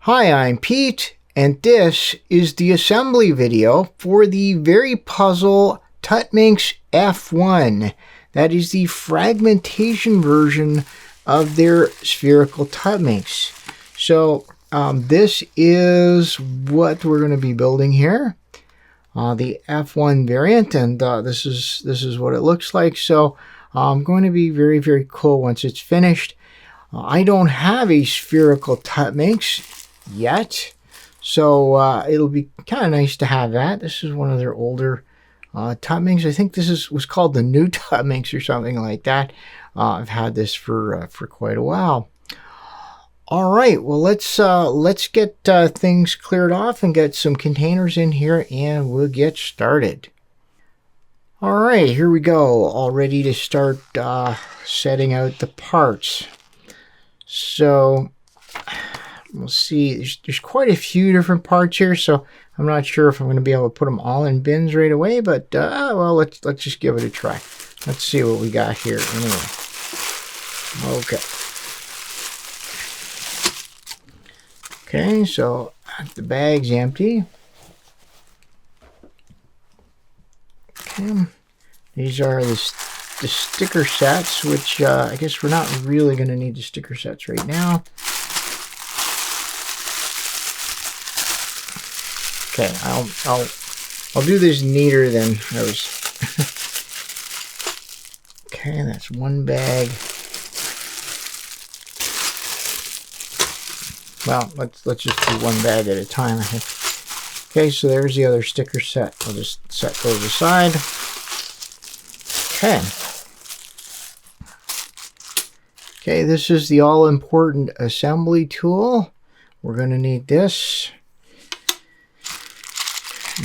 Hi, I'm Pete, and this is the assembly video for the VeryPuzzle Tuttminx F1. That is the fragmentation version of their spherical Tuttminx. So this is what we're going to be building here, the F1 variant, and this is what it looks like. So going to be very, very cool once it's finished. I don't have a spherical Tuttminx yet, so it'll be kind of nice to have that. This is one of their older Tuttminx. I think this was called the new Tuttminx or something like that. I've had this for quite a while. All right, well let's get things cleared off and get some containers in here, and we'll get started. All right, here we go, all ready to start setting out the parts. So we'll see, there's quite a few different parts here, so I'm not sure if I'm going to be able to put them all in bins right away, but well, let's just give it a try. Let's see what we got here anyway. Okay. Okay, so the bag's empty. Okay, these are the sticker sets, which I guess we're not really going to need the sticker sets right now. Okay, I'll do this neater than I was. Okay, that's one bag. Well, let's just do one bag at a time, I think. Okay, so there's the other sticker set. We'll just set those aside. Okay. Okay, this is the all-important assembly tool. We're going to need this.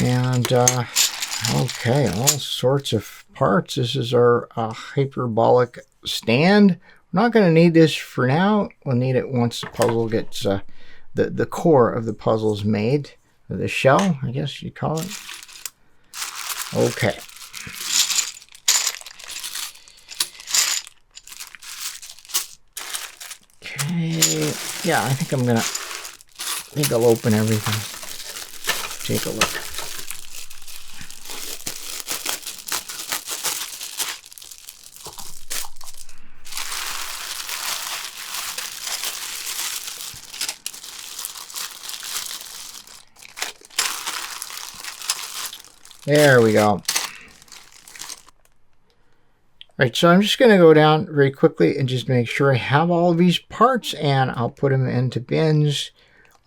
And, okay, all sorts of parts. This is our hyperbolic stand. We're not going to need this for now. We'll need it once the puzzle gets, the core of the puzzle's made. The shell, I guess you'd call it. Okay. Okay, yeah, I think I'll open everything. Take a look. There we go. Right, so I'm just going to go down very quickly and just make sure I have all of these parts, and I'll put them into bins,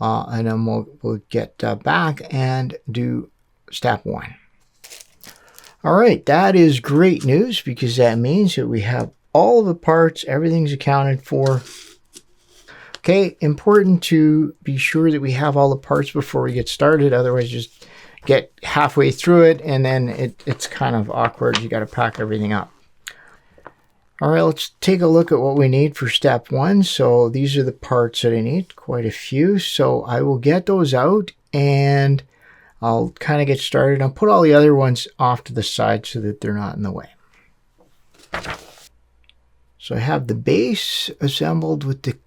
and then we'll get back and do step one. All right, that is great news, because that means that we have all of the parts, everything's accounted for. Okay, important to be sure that we have all the parts before we get started, otherwise just get halfway through it and then it's kind of awkward. You got to pack everything up. All right, let's take a look at what we need for step one. So these are the parts that I need, quite a few. So I will get those out and I'll kind of get started. I'll put all the other ones off to the side so that they're not in the way. So I have the base assembled with the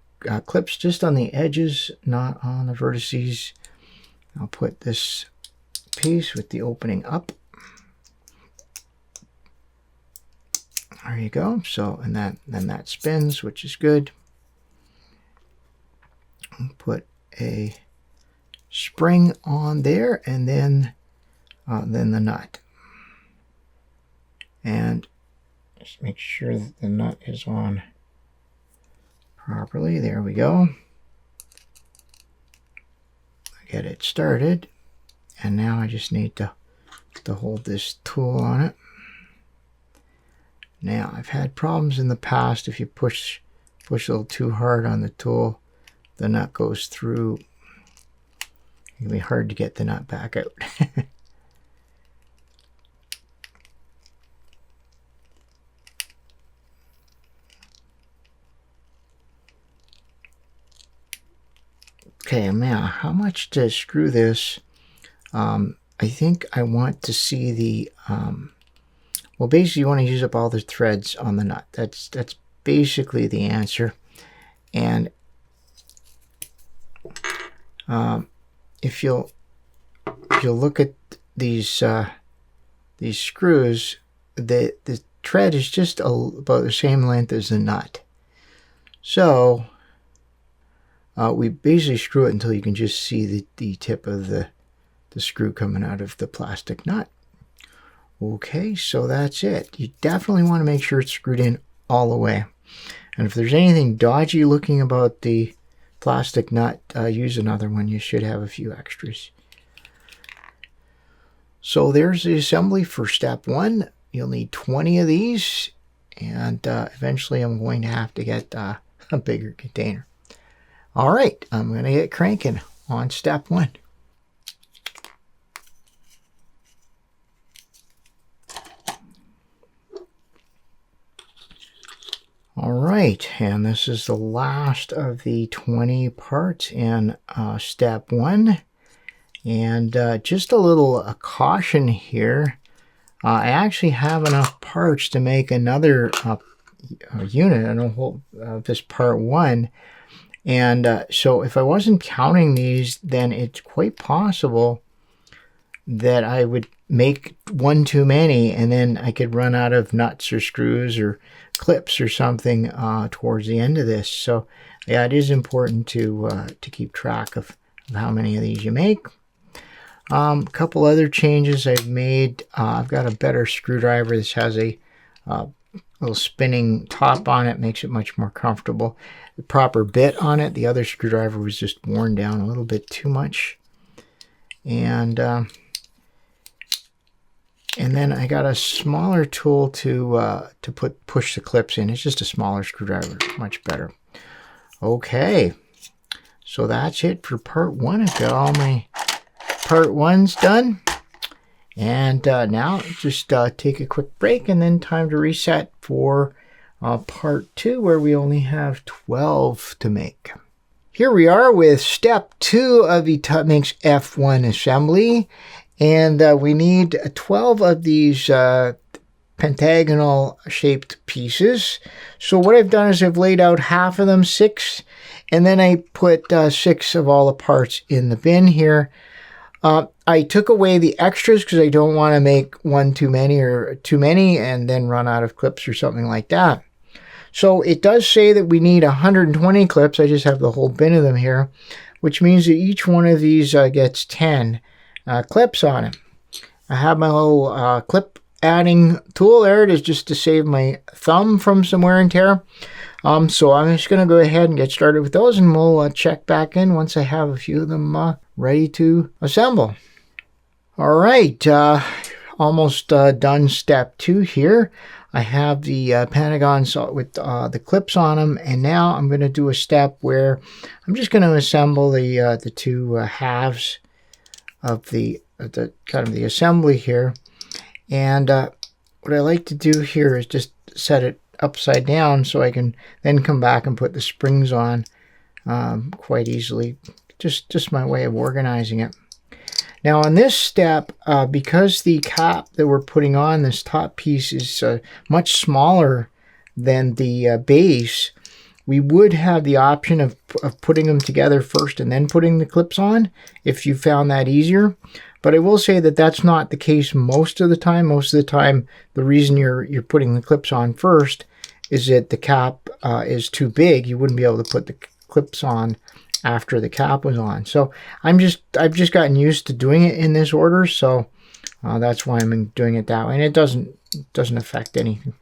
clips just on the edges, not on the vertices. I'll put this piece with the opening up. There you go. So, and then that spins, which is good. Put a spring on there, and then the nut. And just make sure that the nut is on properly. There we go. Get it started. And now I just need to hold this tool on it. Now, I've had problems in the past. If you push a little too hard on the tool, the nut goes through. It can be hard to get the nut back out. Okay, now, how much to screw this? I think I want to see the, well, basically you want to use up all the threads on the nut. That's basically the answer. And if you'll look at these screws, the tread is just about the same length as the nut. So we basically screw it until you can just see the tip of the screw coming out of the plastic nut. Okay, so that's it. You definitely want to make sure it's screwed in all the way. And if there's anything dodgy looking about the plastic nut, use another one. You should have a few extras. So there's the assembly for step 1. You'll need 20 of these, and eventually I'm going to have to get a bigger container. All right, I'm going to get cranking on step 1. All right, and this is the last of the 20 parts in step 1. And just a little caution here. I actually have enough parts to make another unit, this part 1. And so if I wasn't counting these, then it's quite possible that I would make one too many, and then I could run out of nuts or screws or clips or something towards the end of this. So yeah, it is important to keep track of how many of these you make. A couple other changes I've made. I've got a better screwdriver. This has a little spinning top on it, makes it much more comfortable. The proper bit on it. The other screwdriver was just worn down a little bit too much. And then I got a smaller tool to push the clips in. It's just a smaller screwdriver, much better. Okay, so that's it for part 1. I've got all my part 1s done. And now just take a quick break, and then time to reset for part 2, where we only have 12 to make. Here we are with step 2 of the Tuttminx F1 assembly. And we need 12 of these pentagonal shaped pieces. So what I've done is I've laid out half of them, 6, and then I put 6 of all the parts in the bin here. I took away the extras because I don't want to make one too many and then run out of clips or something like that. So it does say that we need 120 clips. I just have the whole bin of them here, which means that each one of these gets 10 clips on it. I have my little clip adding tool there. It is just to save my thumb from some wear and tear. So I'm just going to go ahead and get started with those, and we'll check back in once I have a few of them ready to assemble. All right, almost done step 2 here. I have the Pentagon with the clips on them, and now I'm going to do a step where I'm just going to assemble the two halves of the kind of the assembly here. And what I like to do here is just set it upside down so I can then come back and put the springs on quite easily. Just my way of organizing it. Now on this step, because the cap that we're putting on this top piece is much smaller than the base, we would have the option of putting them together first and then putting the clips on if you found that easier. But I will say that that's not the case most of the time. Most of the time, the reason you're putting the clips on first is that the cap is too big. You wouldn't be able to put the clips on after the cap was on. So I've just gotten used to doing it in this order, so that's why I'm doing it that way, and it doesn't affect anything.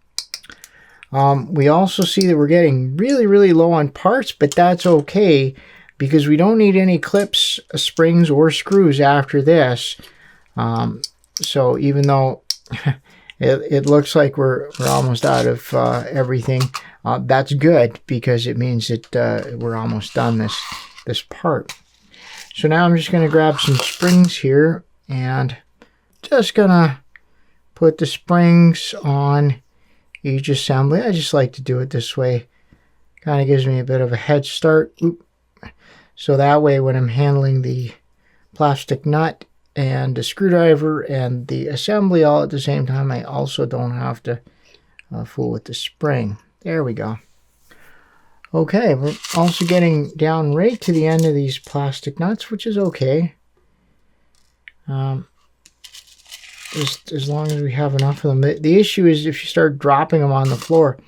We also see that we're getting really low on parts, but that's okay because we don't need any clips, springs, or screws after this. So even though it looks like we're almost out of everything, that's good because it means that we're almost done this part. So now I'm just going to grab some springs here and just going to put the springs on each assembly. I just like to do it this way. Kind of gives me a bit of a head start. So that way when I'm handling the plastic nut and the screwdriver and the assembly all at the same time, I also don't have to fool with the spring. There we go. Okay, we're also getting down right to the end of these plastic nuts, which is okay. Just as long as we have enough of them. The issue is if you start dropping them on the floor.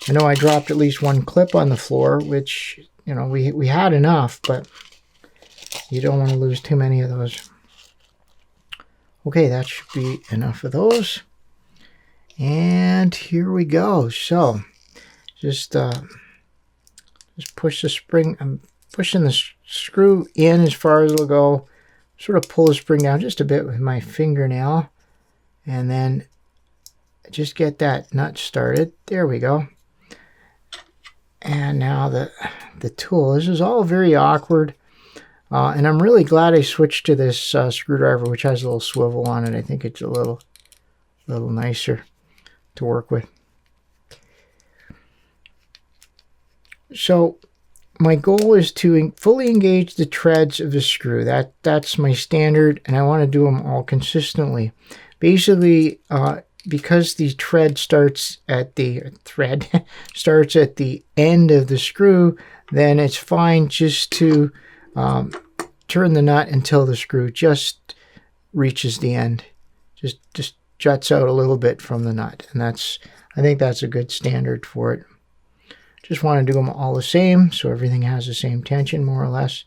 I know I dropped at least one clip on the floor, which, you know, we had enough, but you don't want to lose too many of those. Okay, that should be enough of those. And here we go. So just push the spring. I'm pushing the screw in as far as it'll go. Sort of pull the spring down just a bit with my fingernail. And then just get that nut started. There we go. And now the tool. This is all very awkward. And I'm really glad I switched to this screwdriver, which has a little swivel on it. I think it's a little nicer to work with. So my goal is to fully engage the treads of the screw. That's my standard, and I want to do them all consistently. Basically, because the thread starts at the end of the screw, then it's fine just to turn the nut until the screw just reaches the end, just juts out a little bit from the nut, and I think that's a good standard for it. Just want to do them all the same, so everything has the same tension, more or less.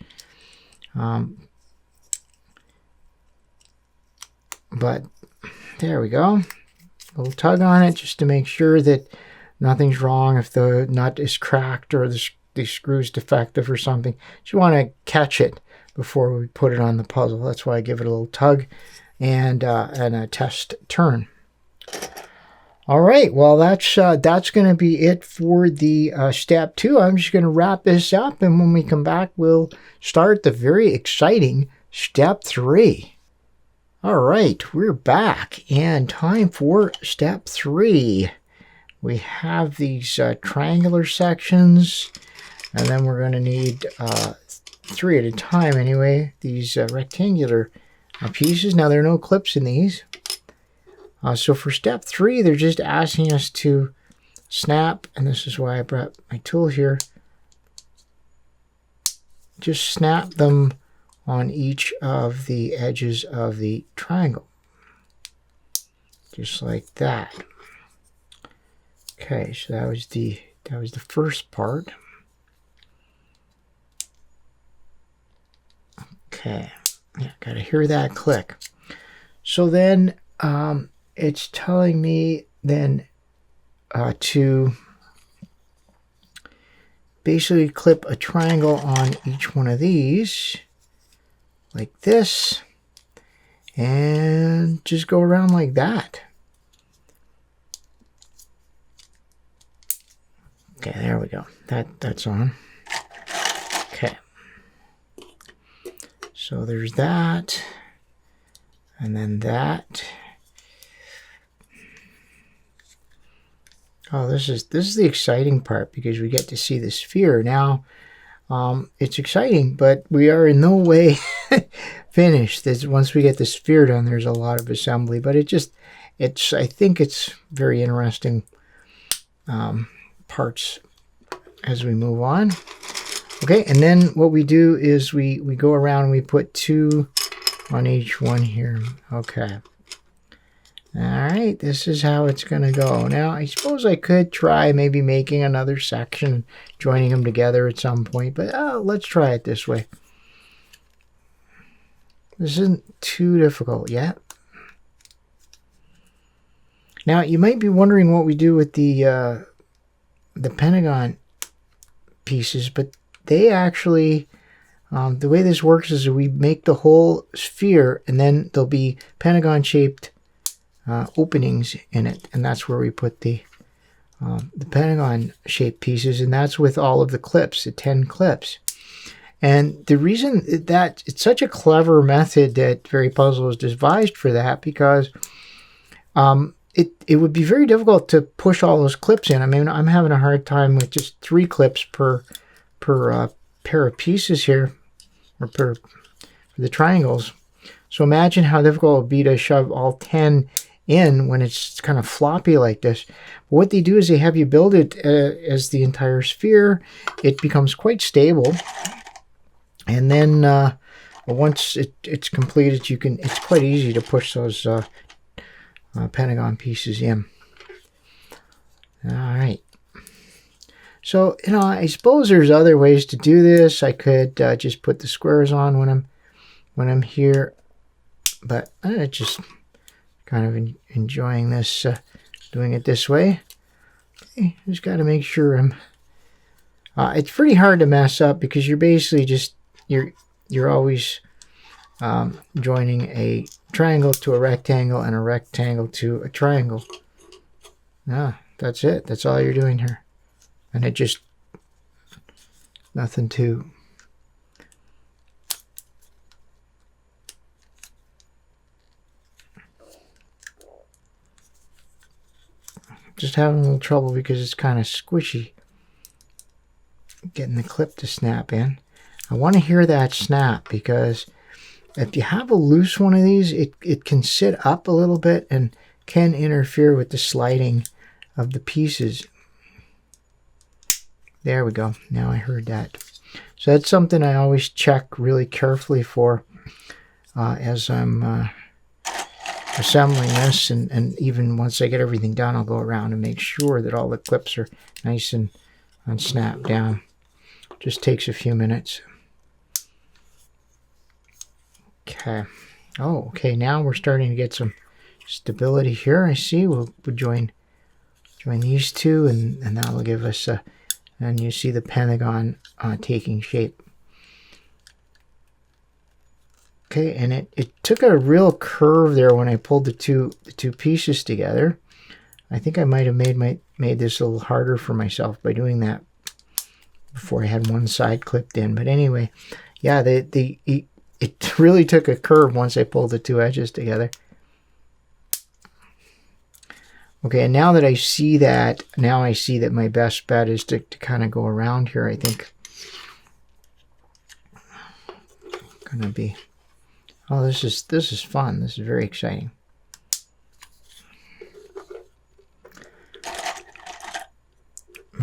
But there we go. A little tug on it just to make sure that nothing's wrong. If the nut is cracked or the screw's defective or something, you want to catch it before we put it on the puzzle. That's why I give it a little tug and a test turn. All right, well, that's going to be it for the step 2. I'm just going to wrap this up, and when we come back, we'll start the very exciting step 3. All right, we're back, and time for step 3. We have these triangular sections, and then we're going to need 3 at a time anyway, these rectangular pieces. Now, there are no clips in these. So for step 3, they're just asking us to snap, and this is why I brought my tool here. Just snap them on each of the edges of the triangle. Just like that. Okay, so that was the first part. Okay, yeah, gotta hear that click. So then it's telling me then to basically clip a triangle on each one of these, like this, and just go around like that. Okay, there we go. That's on. Okay. So there's that, and then that. Oh, this is the exciting part, because we get to see the sphere. Now, it's exciting, but we are in no way finished. Once we get the sphere done, there's a lot of assembly, but I think it's very interesting parts as we move on. Okay, and then what we do is we go around and we put 2 on each one here. Okay. All right, this is how it's going to go. Now, I suppose I could try maybe making another section, joining them together at some point, but let's try it this way. This isn't too difficult yet. Now, you might be wondering what we do with the Pentagon pieces, but they actually, the way this works is we make the whole sphere, and then there'll be Pentagon-shaped openings in it, and that's where we put the Pentagon shaped pieces, and that's with all of the clips, the 10 clips. And the reason that it's such a clever method that VeryPuzzle has devised for that, because it would be very difficult to push all those clips in. I mean, I'm having a hard time with just 3 clips per pair of pieces here, or for the triangles. So imagine how difficult it would be to shove all 10 in when it's kind of floppy like this. But what they do is they have you build it as the entire sphere. It becomes quite stable, and then once it's completed, it's quite easy to push those Pentagon pieces in. All right. So, you know, I suppose there's other ways to do this. I could just put the squares on when I'm here, but I just kind of enjoying this, doing it this way. Okay, just got to make sure I'm. It's pretty hard to mess up because you're basically just you're always joining a triangle to a rectangle and a rectangle to a triangle. That's it. That's all you're doing here. And it just, nothing to, just having a little trouble because it's kind of squishy getting the clip to snap in. I want to hear that snap because if you have a loose one of these, it can sit up a little bit and can interfere with the sliding of the pieces. There we go. Now I heard that. So that's something I always check really carefully for as I'm assembling this. And even once I get everything done, I'll go around and make sure that all the clips are nice and snapped down. Just takes a few minutes. Okay. Oh, okay. Now we're starting to get some stability here. I see. We'll join these two, and that will give us a. And you see the Pentagon taking shape. Okay, and it took a real curve there when I pulled the two pieces together. I think I might have made this a little harder for myself by doing that before I had one side clipped in. But anyway, yeah, it really took a curve once I pulled the two edges together. Okay, and now that I see that, my best bet is to kind of go around here, I think. Gonna be, oh, this is fun. This is very exciting.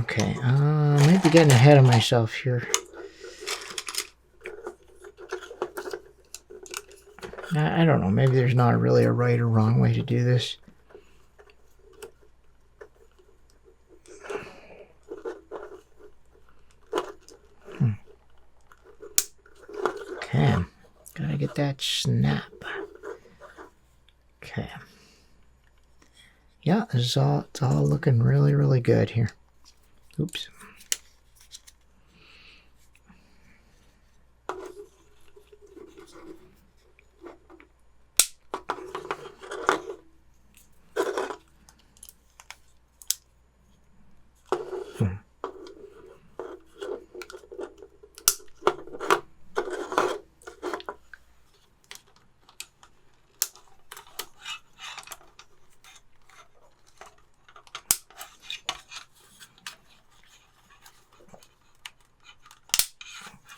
Okay, I might be getting ahead of myself here. I don't know, maybe there's not really a right or wrong way to do this. Okay, gotta get that snap. Okay. Yeah, it's all looking really, really good here. Oops.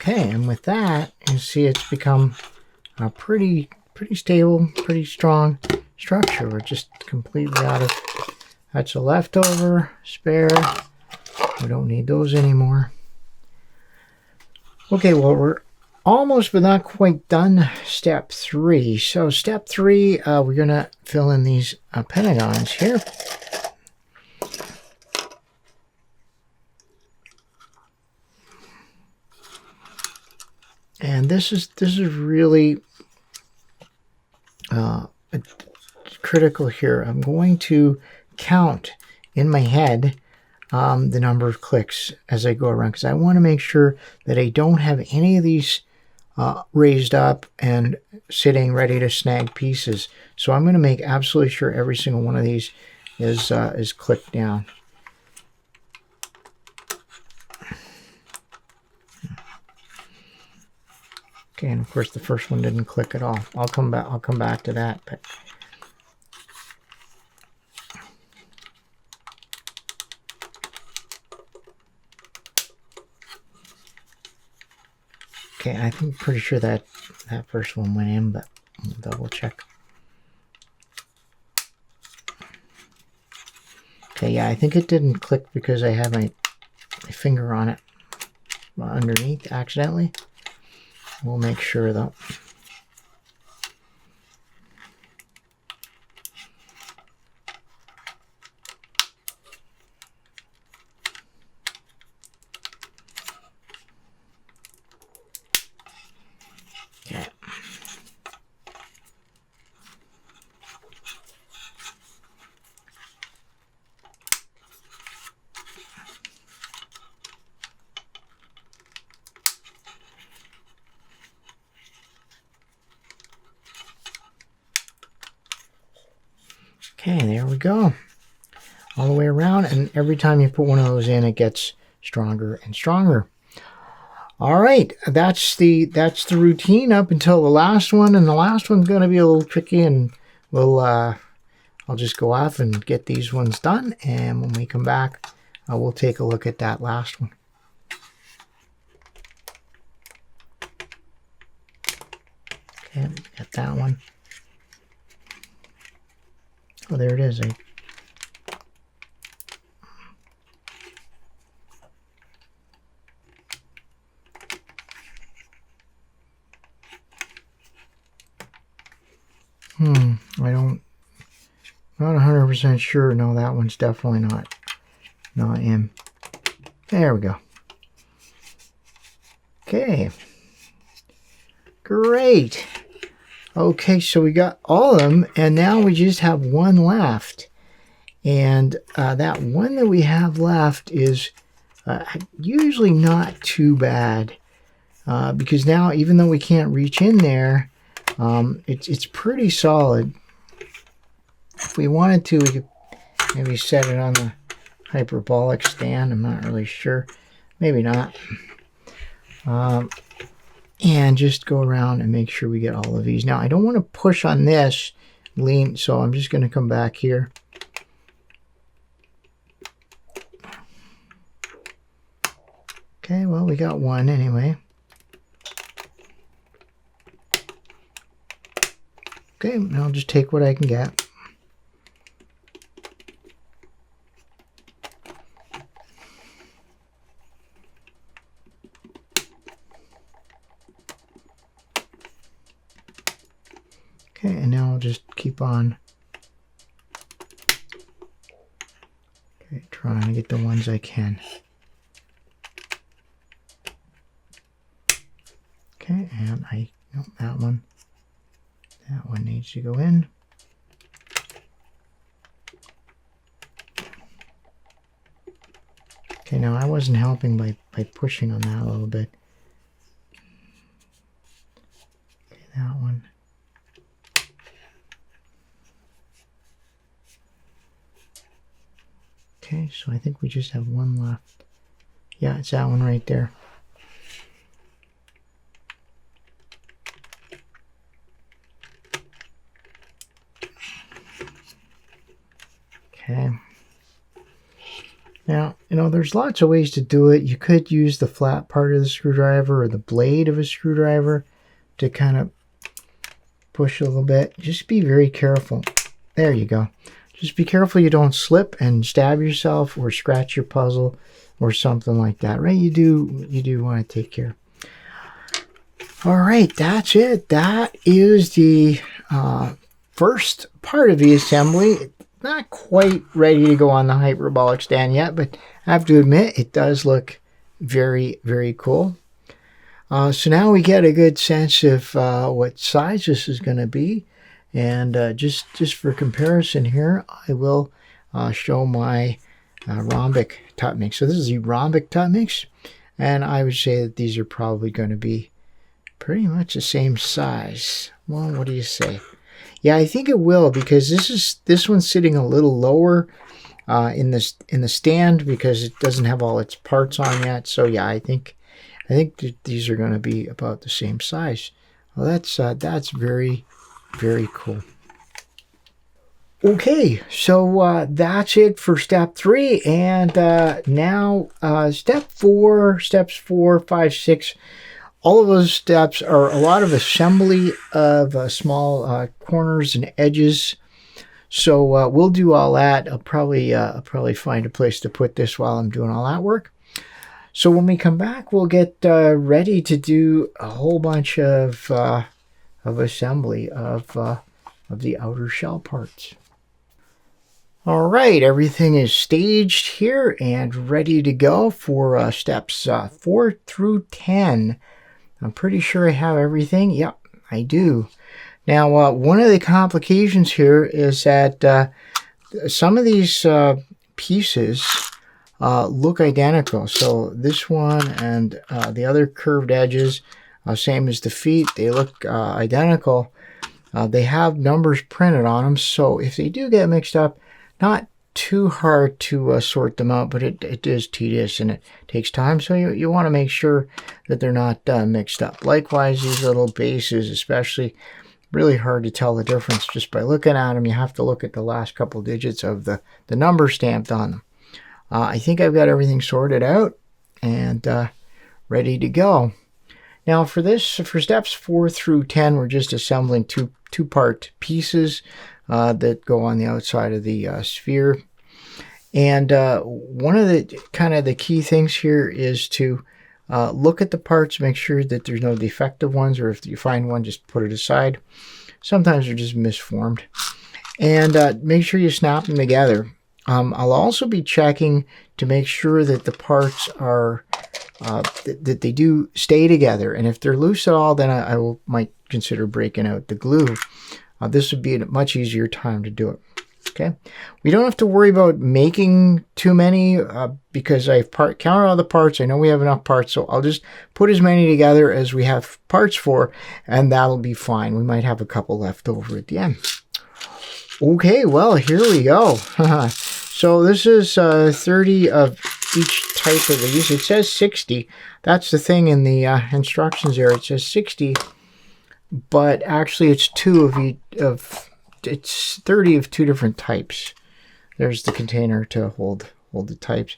Okay, and with that, you see it's become a pretty stable, pretty strong structure. We're just completely out of, that's a leftover, spare. We don't need those anymore. Okay, well, we're almost but not quite done step 3. So step 3, we're going to fill in these pentagons here. And this is really critical here. I'm going to count in my head the number of clicks as I go around, because I want to make sure that I don't have any of these raised up and sitting ready to snag pieces. So I'm going to make absolutely sure every single one of these is clicked down. Okay, and of course the first one didn't click at all. I'll come back to that. But okay, I think pretty sure that first one went in, but I'll double check. Okay, yeah, I think it didn't click because I had my finger on it underneath accidentally. We'll make sure though. Okay. Okay, there we go. All the way around, and every time you put one of those in, it gets stronger and stronger. All right, that's the routine up until the last one, and the last one's going to be a little tricky, and we'll I'll just go off and get these ones done, and when we come back, we'll take a look at that last one. Okay, got that one. Oh, there it is. I'm not 100% sure. No, that one's definitely not in. There we go. Okay. Great. Okay, so we got all of them, and now we just have one left. And that one that we have left is usually not too bad. Because now, even though we can't reach in there, it's pretty solid. If we wanted to, we could maybe set it on the hyperbolic stand. I'm not really sure. Maybe not. And just go around and make sure we get all of these. Now, I don't want to push on this lean, so I'm just going to come back here. Okay, well, we got one anyway. Okay, I'll just take what I can get. Okay, and now I'll just keep on. Okay, trying to get the ones I can. Okay, and that one needs to go in. Okay, now I wasn't helping by pushing on that a little bit. Okay, that one. Okay, so I think we just have one left. Yeah, it's that one right there. Okay. Now, there's lots of ways to do it. You could use the flat part of the screwdriver or the blade of a screwdriver to kind of push a little bit. Just be very careful. There you go. Just be careful you don't slip and stab yourself or scratch your puzzle or something like that, right? You do want to take care. All right, that's it. That is the first part of the assembly. Not quite ready to go on the hyperbolic stand yet, but I have to admit it does look very, very cool. So now we get a good sense of what size this is going to be. And just for comparison here, I will show my Rhombic Tuttminx. So this is the Rhombic Tuttminx, and I would say that these are probably going to be pretty much the same size. Well, what do you say? Yeah, I think it will, because this one's sitting a little lower in the stand because it doesn't have all its parts on yet. So yeah, I think that these are going to be about the same size. Well, that's very, very cool. Okay, so that's it for step 3, and now steps 4, 5, 6. All of those steps are a lot of assembly of small corners and edges. So we'll do all that. I'll probably find a place to put this while I'm doing all that work. So when we come back, we'll get ready to do a whole bunch of assembly of the outer shell parts. All right, everything is staged here and ready to go for steps 4 through 10. I'm pretty sure I have everything. Yep, I do. Now, one of the complications here is that some of these pieces look identical. So this one and the other curved edges, same as the feet, they look identical. They have numbers printed on them, so if they do get mixed up, not too hard to sort them out, but it is tedious and it takes time, so you want to make sure that they're not mixed up. Likewise, these little bases, especially, really hard to tell the difference just by looking at them. You have to look at the last couple digits of the number stamped on them. I think I've got everything sorted out and ready to go. Now for steps 4 through 10, we're just assembling two-part pieces that go on the outside of the sphere. And one of the key things here is to look at the parts, make sure that there's no defective ones, or if you find one, just put it aside. Sometimes they're just misformed. And make sure you snap them together. I'll also be checking to make sure that the parts are that they do stay together, and if they're loose at all, then I might consider breaking out the glue. This would be a much easier time to do it. Okay, we don't have to worry about making too many because I've counted all the parts. I know we have enough parts, so I'll just put as many together as we have parts for, and that'll be fine. We might have a couple left over at the end. Okay, well, here we go. So this is 30 of each type of these. It says 60. That's the thing in the instructions there. It says 60, but actually it's it's 30 of 2 different types. There's the container to hold the types.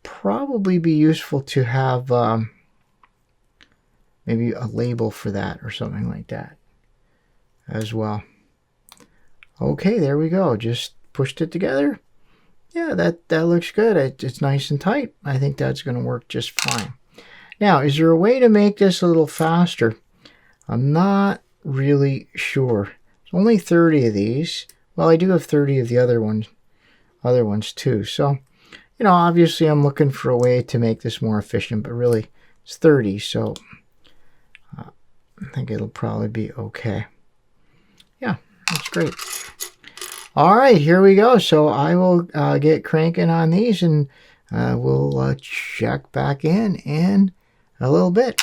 Probably be useful to have maybe a label for that or something like that as well. Okay, there we go. Just pushed it together. Yeah, that looks good. It's nice and tight. I think that's going to work just fine. Now, is there a way to make this a little faster? I'm not really sure. There's only 30 of these. Well, I do have 30 of the other ones too. So, you know, obviously I'm looking for a way to make this more efficient, but really it's 30, so I think it'll probably be okay. Yeah, that's great. All right, here we go. So I will get cranking on these, and we'll check back in a little bit.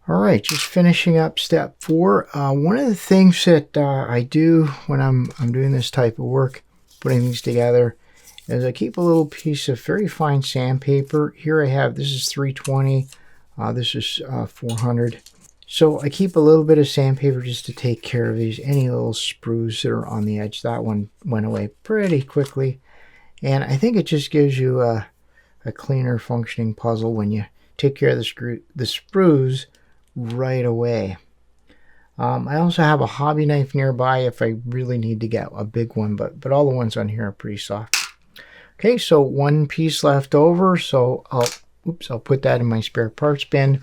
All right, just finishing up step 4. One of the things that I do when I'm doing this type of work, putting these together, is I keep a little piece of very fine sandpaper. Here I have, this is 320, this is 400. So I keep a little bit of sandpaper just to take care of any little sprues that are on the edge. That one went away pretty quickly. And I think it just gives you a cleaner functioning puzzle when you take care of the sprues right away. I also have a hobby knife nearby if I really need to get a big one, but all the ones on here are pretty soft. Okay, so one piece left over, so I'll put that in my spare parts bin.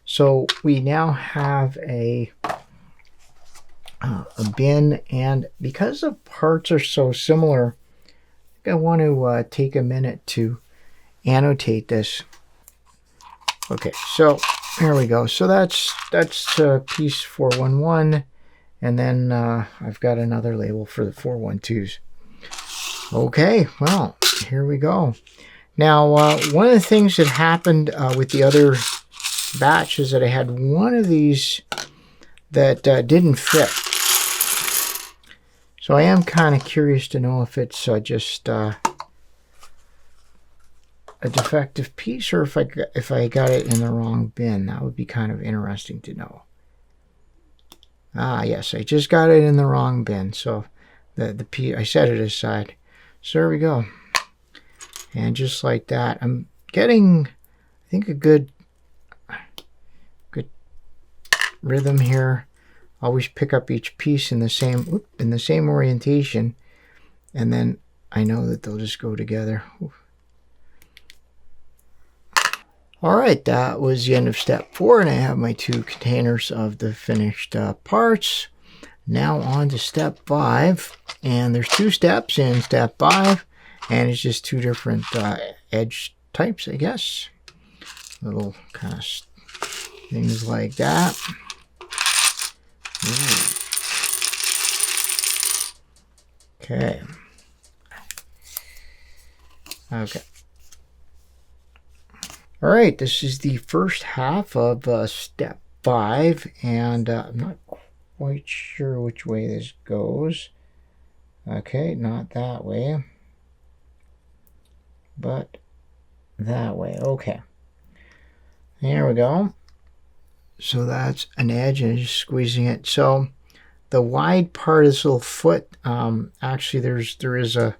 So we now have a bin, and because the parts are so similar, I think I want to take a minute to annotate this. Okay, so there we go. So that's piece 411, and then I've got another label for the 412s. Okay, well, here we go. Now, one of the things that happened with the other batch is that I had one of these that didn't fit. So I am kind of curious to know if it's just a defective piece, or if I got it in the wrong bin. That would be kind of interesting to know. Ah, yes, I just got it in the wrong bin. So the piece, I set it aside. So there we go. And just like that, I'm getting, I think, a good rhythm here. always pick up each piece in the same orientation, and then I know that they'll just go together. All right, that was the end of step 4, and I have my 2 containers of the finished parts. Now on to step 5, and there's 2 steps in step 5, and it's just 2 different edge types, I guess. Little kind of things like that. Ooh. Okay. Okay. All right, this is the first half of step 5, and I'm not quite sure which way this goes. Okay, not that way, but that way. Okay. There we go. So that's an edge, and just squeezing it. So the wide part of this little foot, actually there is a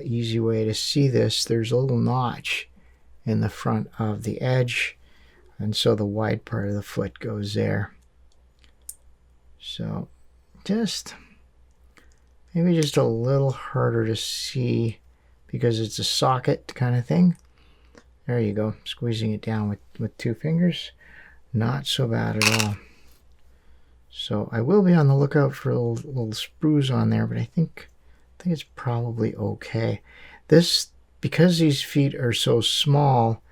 easy way to see this. There's a little notch in the front of the edge, and so the wide part of the foot goes there. So maybe just a little harder to see because it's a socket kind of thing. There you go, squeezing it down with 2 fingers. Not so bad at all. So I will be on the lookout for little sprues on there, but I think it's probably okay. This, because these feet are so small,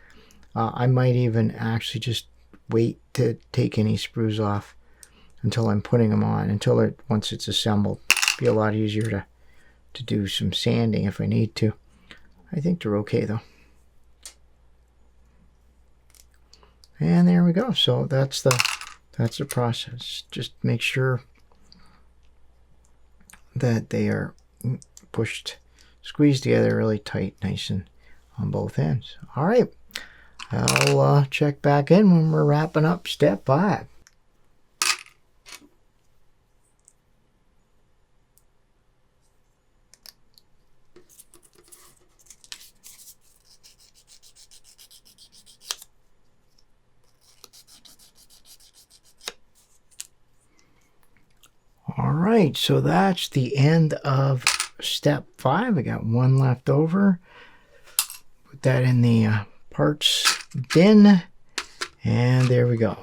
I might even actually just wait to take any sprues off until I'm putting them on, once it's assembled. It'll be a lot easier to do some sanding if I need to. I think they're okay though. And there we go. So that's the process. Just make sure that they are squeezed together really tight, nice and on both ends. All right, I'll check back in when we're wrapping up step 5. All right, so that's the end of step 5. I got 1 left over. Put that in the parts bin, and there we go.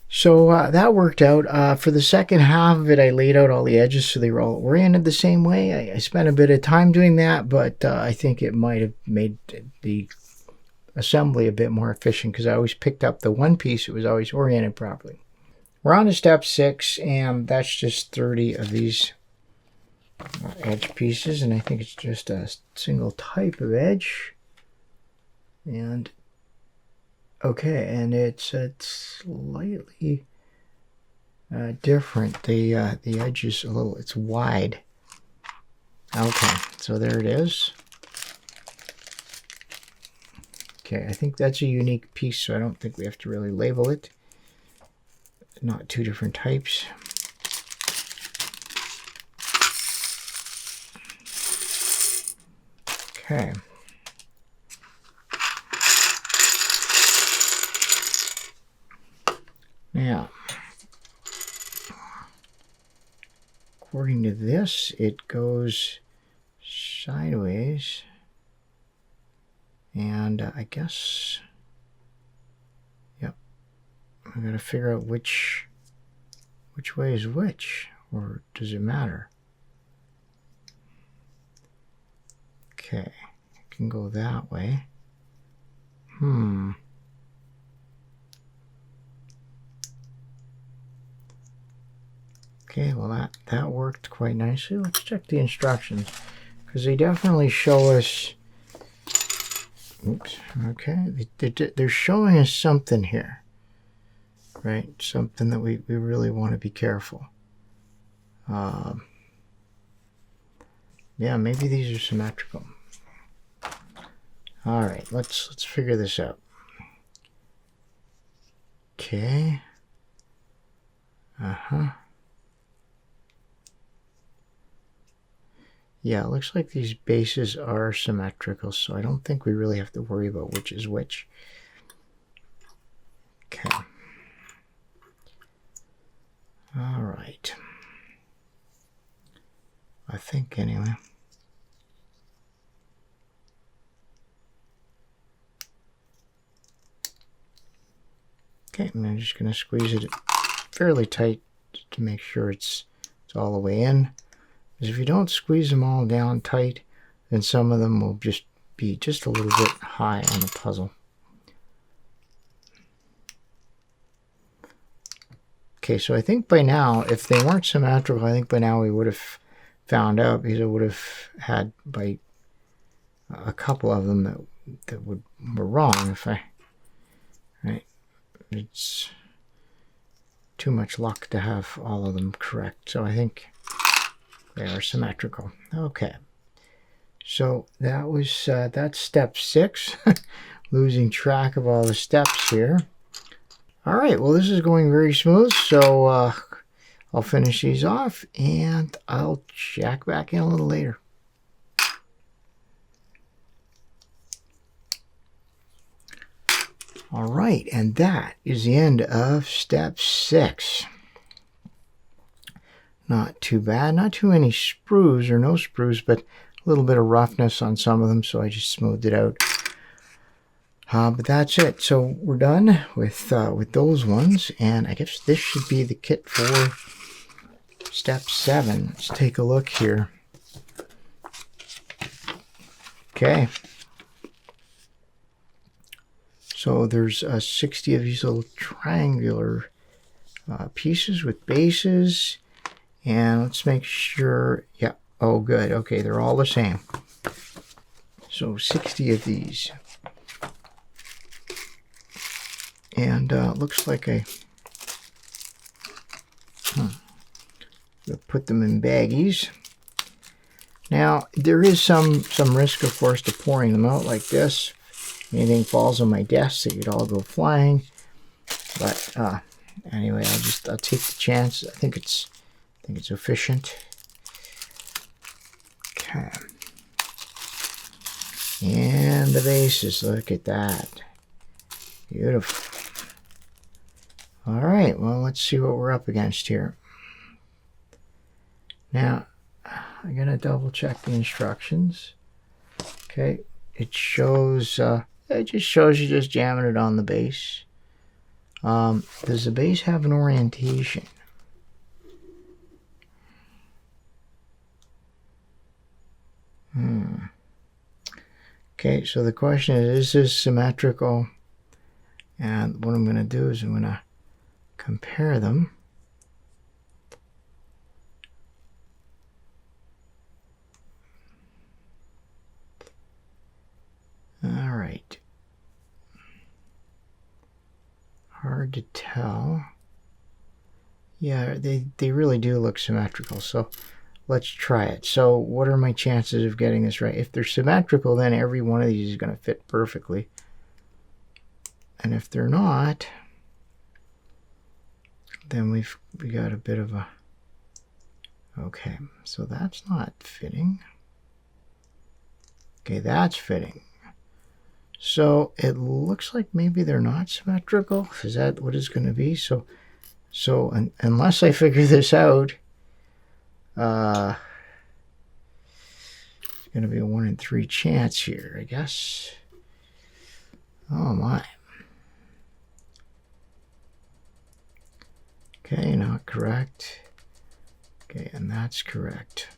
So that worked out. For the second half of it, I laid out all the edges so they were all oriented the same way. I spent a bit of time doing that, but I think it might have made the assembly a bit more efficient because I always picked up the one piece. It was always oriented properly. We're on to step 6, and that's just 30 of these edge pieces, and I think it's just a single type of edge. And okay, and it's slightly different. The edge is it's wide. Okay, so there it is. Okay, I think that's a unique piece, so I don't think we have to really label it. Not 2 different types. Okay. Now, according to this, it goes sideways, and I guess, yep, I'm going to figure out which way is which, or does it matter? Okay, I can go that way. Okay, well that worked quite nicely. Let's check the instructions, because they definitely show us, oops, okay, they're showing us something here, right? Something that we really want to be careful. Yeah, maybe these are symmetrical. All right, let's figure this out. Okay. Yeah, it looks like these bases are symmetrical, so I don't think we really have to worry about which is which. Okay. right. I think anyway. Okay, and I'm just going to squeeze it fairly tight to make sure it's all the way in. Because if you don't squeeze them all down tight, then some of them will just be just a little bit high on the puzzle. Okay, so I think by now, if they weren't symmetrical, I think by now we would have found out, because I would have had by a couple of them that were wrong. If I, right, it's too much luck to have all of them correct. So I think they are symmetrical. Okay, so that was that's step 6. Losing track of all the steps here. All right, well, this is going very smooth, so I'll finish these off and I'll check back in a little later. All right, and that is the end of step 6. Not too bad, not too many sprues or no sprues, but a little bit of roughness on some of them, so I just smoothed it out. But that's it. So we're done with those ones, and I guess this should be the kit for step 7. Let's take a look here. Okay. So there's 60 of these little triangular pieces with bases, and let's make sure. Yeah. Oh, good. Okay, they're all the same. So 60 of these. And looks like I put them in baggies. Now, there is some risk, of course, to pouring them out like this. Anything falls on my desk, they could all go flying. But anyway, I'll take the chance. I think it's efficient. Okay. And the bases, look at that. Beautiful. All right, well, let's see what we're up against here. Now, I'm going to double check the instructions. Okay, it shows, it just shows you just jamming it on the base. Does the base have an orientation? Okay, so the question is this symmetrical? And what I'm going to do is I'm going to compare them. All right. Hard to tell. Yeah, they really do look symmetrical. So let's try it. So what are my chances of getting this right? If they're symmetrical, then every one of these is going to fit perfectly. And if they're not, then we got a bit of a, okay, so that's not fitting. Okay, that's fitting. So it looks like maybe they're not symmetrical. Is that what it's going to be? So unless I figure this out, it's going to be a 1 in 3 chance here, I guess. Oh my. Okay, not correct. Okay, and that's correct.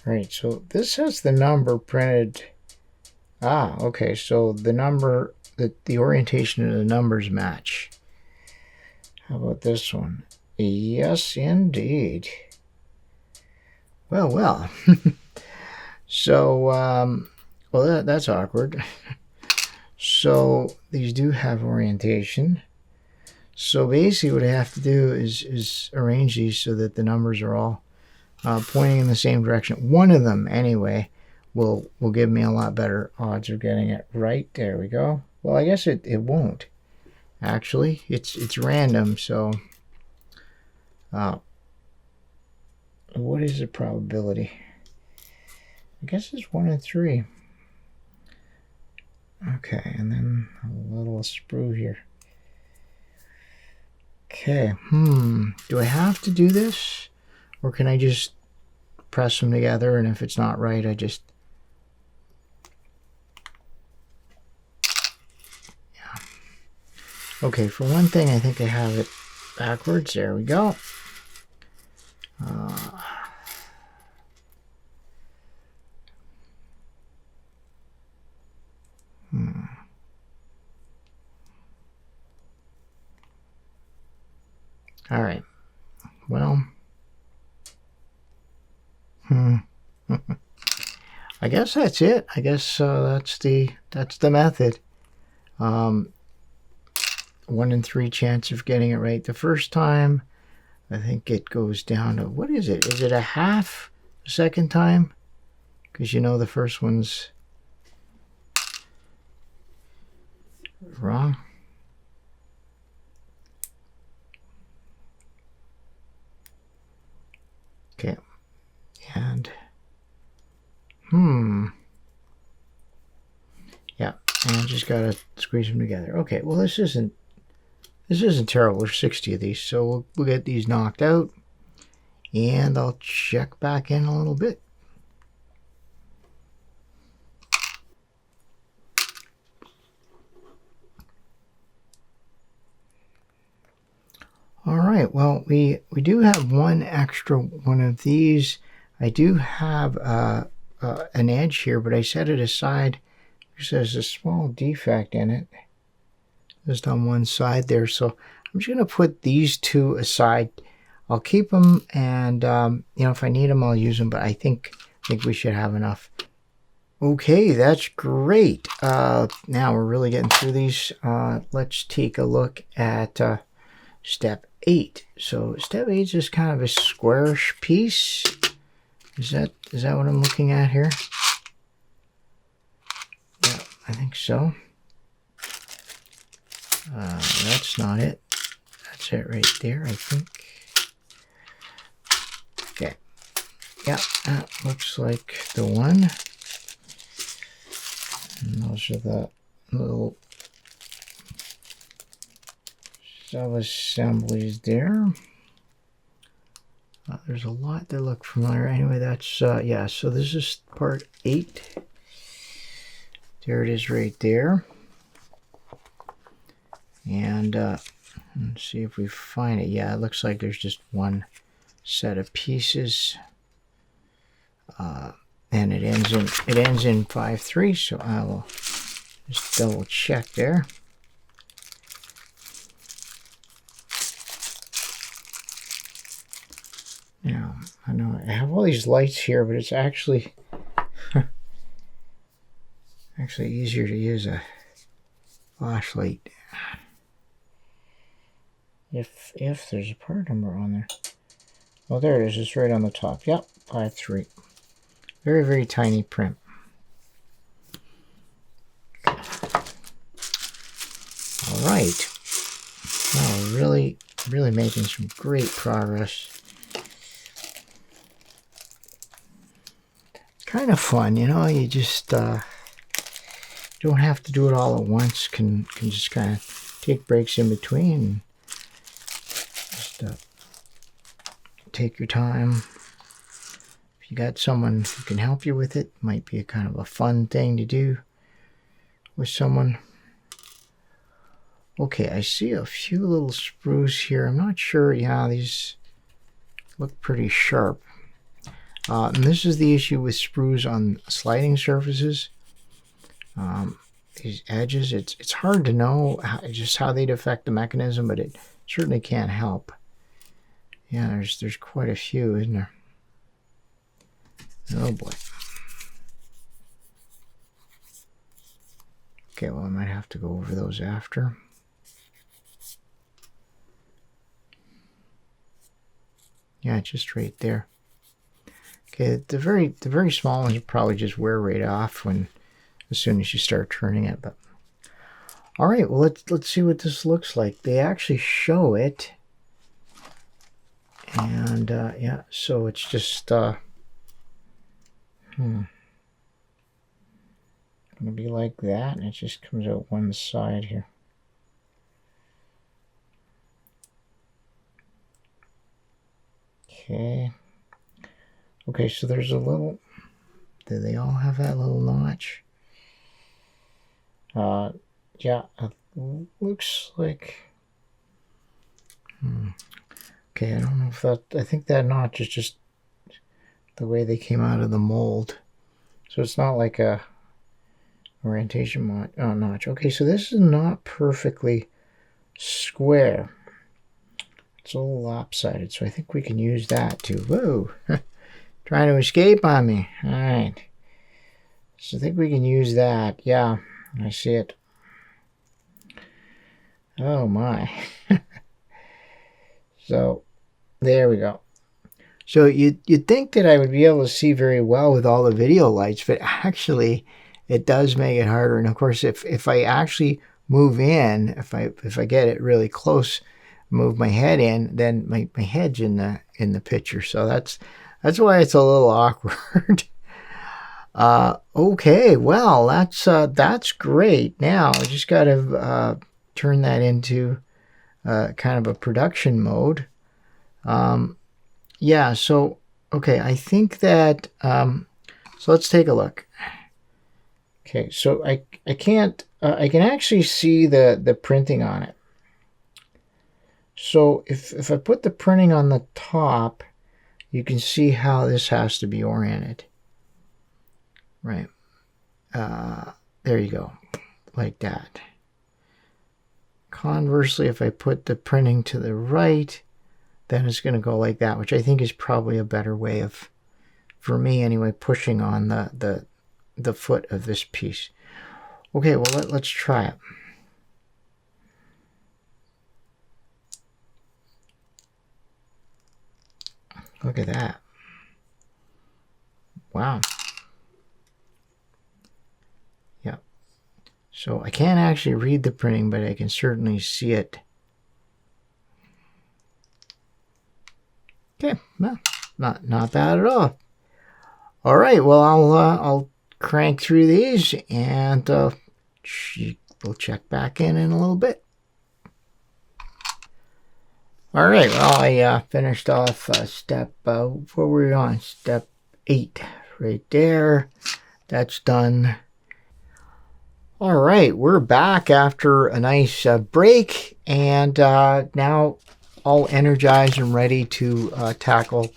All right, so this has the number printed. Ah, okay, so the number, the orientation of the numbers match. How about this one? Yes, indeed. Well. So, well, that's awkward. So these do have orientation. So basically what I have to do is arrange these so that the numbers are all pointing in the same direction. One of them, anyway, will give me a lot better odds of getting it right. There we go. Well, I guess it won't. Actually, it's random, so what is the probability? I guess it's 1 in 3. Okay, and then a little sprue here. Okay, do I have to do this? Or can I just press them together, and if it's not right, I just... Yeah. Okay, for one thing, I think I have it backwards. There we go. All right. Well, I guess that's it. I guess that's the method. 1 in 3 chance of getting it right the first time. I think it goes down to, what is it? Is it a half the second time? Because you know the first one's wrong. Okay. And yeah, and I just gotta squeeze them together. Okay, well this isn't terrible. There's 60 of these, so we'll get these knocked out, and I'll check back in a little bit. All right, well, we do have one extra one of these. I do have an edge here, but I set it aside because there's a small defect in it, just on one side there. So I'm just going to put these two aside. I'll keep them, and you know, if I need them, I'll use them. But I think we should have enough. Okay, that's great. Now we're really getting through these. Let's take a look at step 8. So step 8 is just kind of a squarish piece. Is that what I'm looking at here? Yeah, I think so. That's not it. That's it right there, I think. Okay. Yeah, that looks like the one. And those are the little sub-assemblies there. There's a lot that look familiar. Anyway, that's, yeah, so this is part 8. There it is right there. And let's see if we find it. Yeah, it looks like there's just one set of pieces. And it ends in 5-3, so I will just double check there. Now, I know I have all these lights here, but it's actually easier to use a flashlight if there's a part number on there. Oh, there it is. It's right on the top. Yep, 5-3. Very, very tiny print. All right. Now we're really making some great progress. Kind of fun, you know. You just don't have to do it all at once. Can just kind of take breaks in between. Just take your time. If you got someone who can help you with it, might be a kind of a fun thing to do with someone. Okay, I see a few little sprues here. I'm not sure. Yeah, these look pretty sharp. And this is the issue with sprues on sliding surfaces. These edges, it's hard to know just how they'd affect the mechanism, but it certainly can't help. Yeah, there's quite a few, isn't there? Oh boy. Okay, well, I might have to go over those after. Yeah, just right there. Okay, the very small ones will probably just wear right off as soon as you start turning it. But all right, well, let's see what this looks like. They actually show it, and yeah, so it's just gonna be like that, and it just comes out one side here. Okay. Okay, so there's a little... Do they all have that little notch? Yeah, it looks like... Okay, I don't know if that... I think that notch is just the way they came out of the mold. So it's not like a orientation notch. Okay, so this is not perfectly square. It's a little lopsided, so I think we can use that too. Whoa! Trying to escape on me. All right. So I think we can use that. Yeah, I see it. Oh my. So there we go. So you'd think that I would be able to see very well with all the video lights, but actually it does make it harder. And of course, if I actually move in, if I get it really close, move my head in, then my head's in the picture. So that's why it's a little awkward. Okay, well that's great. Now I just got to turn that into kind of a production mode. Yeah, so okay, I think that so let's take a look. Okay, so I can't I can actually see the printing on it. So if I put the printing on the top, you can see how this has to be oriented. Right. There you go. Like that. Conversely, if I put the printing to the right, then it's going to go like that, which I think is probably a better way of, for me anyway, pushing on the foot of this piece. Okay, well, let's try it. Look at that. Wow. Yeah. So I can't actually read the printing, but I can certainly see it. Okay, well, not bad at all. All right, well, I'll crank through these, and we'll check back in a little bit. All right, well, I finished off step, what were we on? Step 8, right there. That's done. All right, we're back after a nice break, and now all energized and ready to tackle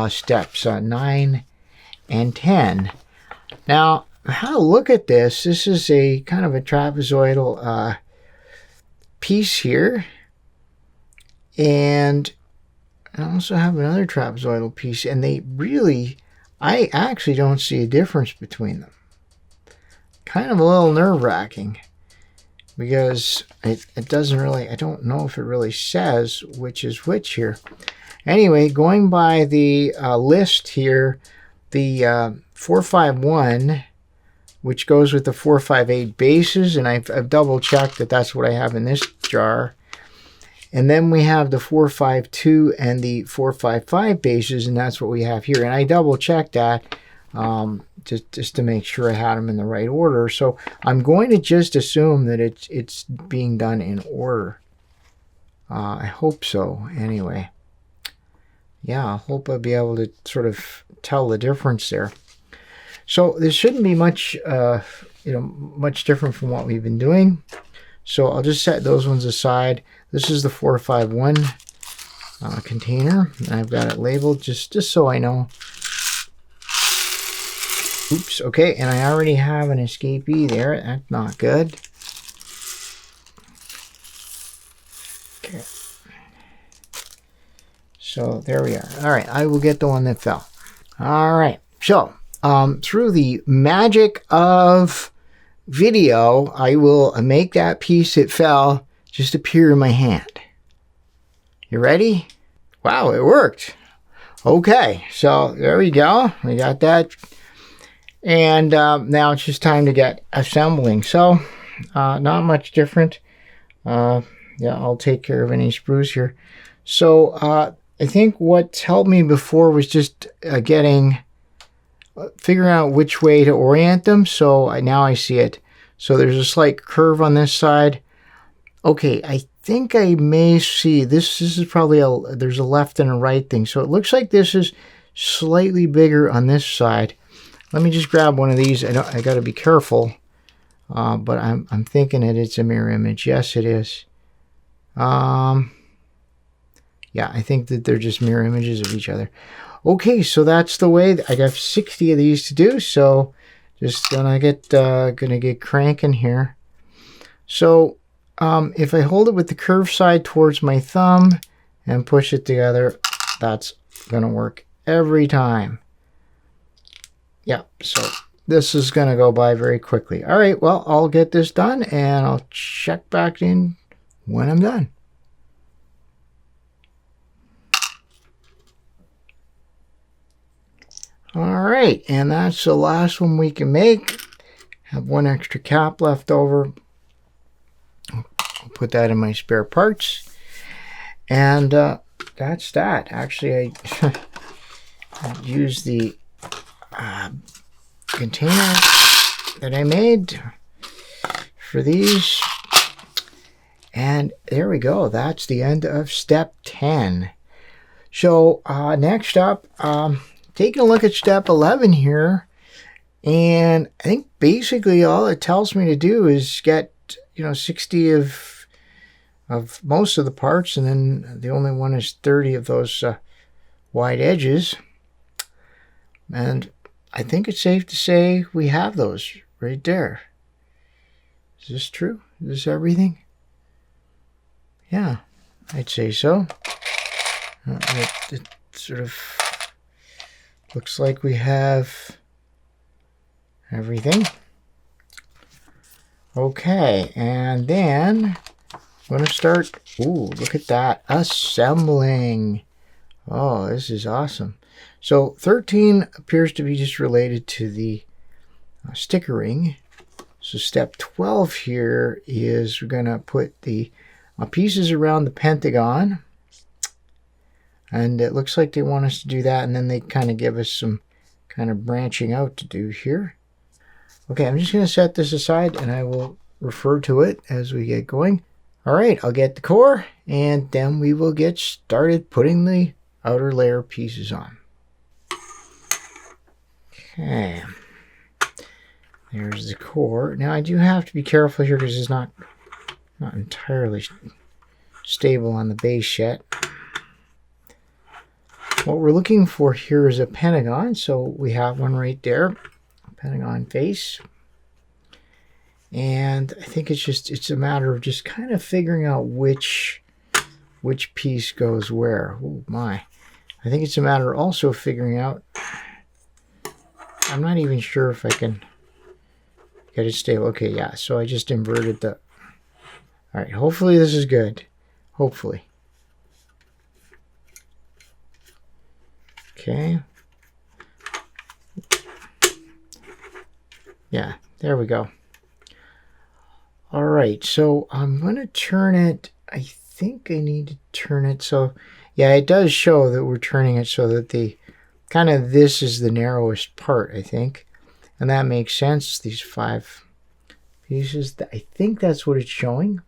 steps 9 and 10. Now, how to look at this? This is a kind of a trapezoidal piece here. And I also have another trapezoidal piece, and they really, I actually don't see a difference between them. Kind of a little nerve-wracking, because it doesn't really, I don't know if it really says which is which here. Anyway, going by the list here, the 451, which goes with the 458 bases, and I've double-checked that that's what I have in this jar. And then we have the 452 and the 455 bases, and that's what we have here. And I double-checked that just to make sure I had them in the right order. So I'm going to just assume that it's being done in order. I hope so, anyway. Yeah, I hope I'll be able to sort of tell the difference there. So this shouldn't be much, much different from what we've been doing. So I'll just set those ones aside. This is the 451 container, and I've got it labeled just so I know. Oops, okay, and I already have an escapee there. That's not good. Okay. So there we are. All right, I will get the one that fell. All right, so through the magic of video, I will make that piece that fell just appear in my hand. You ready? Wow, it worked. Okay, so there we go. We got that. And now it's just time to get assembling. So not much different. Yeah, I'll take care of any sprues here. So I think what helped me before was just figuring out which way to orient them. So now I see it. So there's a slight curve on this side. Okay, I think I may see this. This is probably there's a left and a right thing. So it looks like this is slightly bigger on this side. Let me just grab one of these. I got to be careful, but I'm thinking it's a mirror image. Yes, it is. Yeah, I think that they're just mirror images of each other. Okay, so that's the way. I got 60 of these to do, so just gonna get cranking here. So if I hold it with the curved side towards my thumb and push it together, that's gonna work every time. Yeah, so this is gonna go by very quickly. All right, well, I'll get this done and I'll check back in when I'm done. All right, and that's the last one we can make. Have one extra cap left over. I'll put that in my spare parts. And that's that. Actually, I used the container that I made for these. And there we go. That's the end of step 10. So next up, taking a look at step 11 here, and I think basically all it tells me to do is get 60 of most of the parts, and then the only one is 30 of those wide edges. And I think it's safe to say we have those right there. Is this true? Is this everything? Yeah, I'd say so. It sort of looks like we have everything. Okay, and then I'm going to start, ooh, look at that, assembling. Oh, this is awesome. So 13 appears to be just related to the stickering. So step 12 here is we're going to put the pieces around the Pentagon. And it looks like they want us to do that, and then they kind of give us some kind of branching out to do here. Okay, I'm just going to set this aside, and I will refer to it as we get going. All right, I'll get the core, and then we will get started putting the outer layer pieces on. Okay, there's the core. Now, I do have to be careful here because it's not entirely stable on the base yet. What we're looking for here is a pentagon, so we have one right there, pentagon face. And I think it's a matter of just kind of figuring out which piece goes where. Oh my. I think it's a matter also of figuring out, I'm not even sure if I can get it stable. Okay, yeah, so I just inverted the, all right, hopefully this is good. Hopefully. Okay. Yeah, there we go. All right, so I'm going to turn it. I think I need to turn it so, yeah, it does show that we're turning it so that the kind of this is the narrowest part, I think. And that makes sense, these 5 pieces. I think that's what it's showing.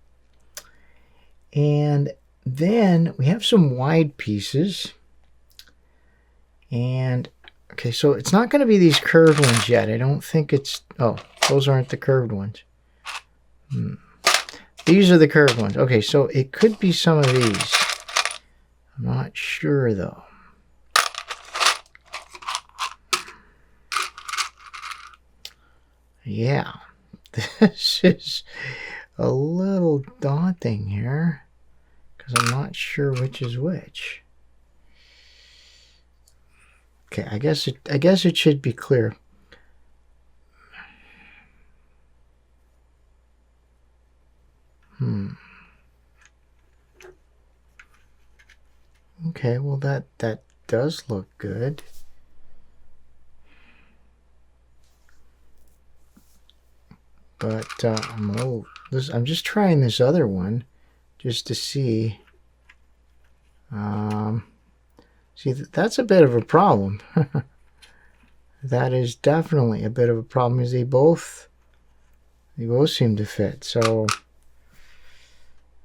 And then we have some wide pieces. And, okay, so it's not going to be these curved ones yet. I don't think it's, oh, those aren't the curved ones. These are the curved ones. Okay, so it could be some of these. I'm not sure, though. Yeah, this is a little daunting here because I'm not sure which is which. Okay, I guess it should be clear. Okay, well that does look good. But I'm just trying this other one just to see. See, that's a bit of a problem. That is definitely a bit of a problem, because they both seem to fit. So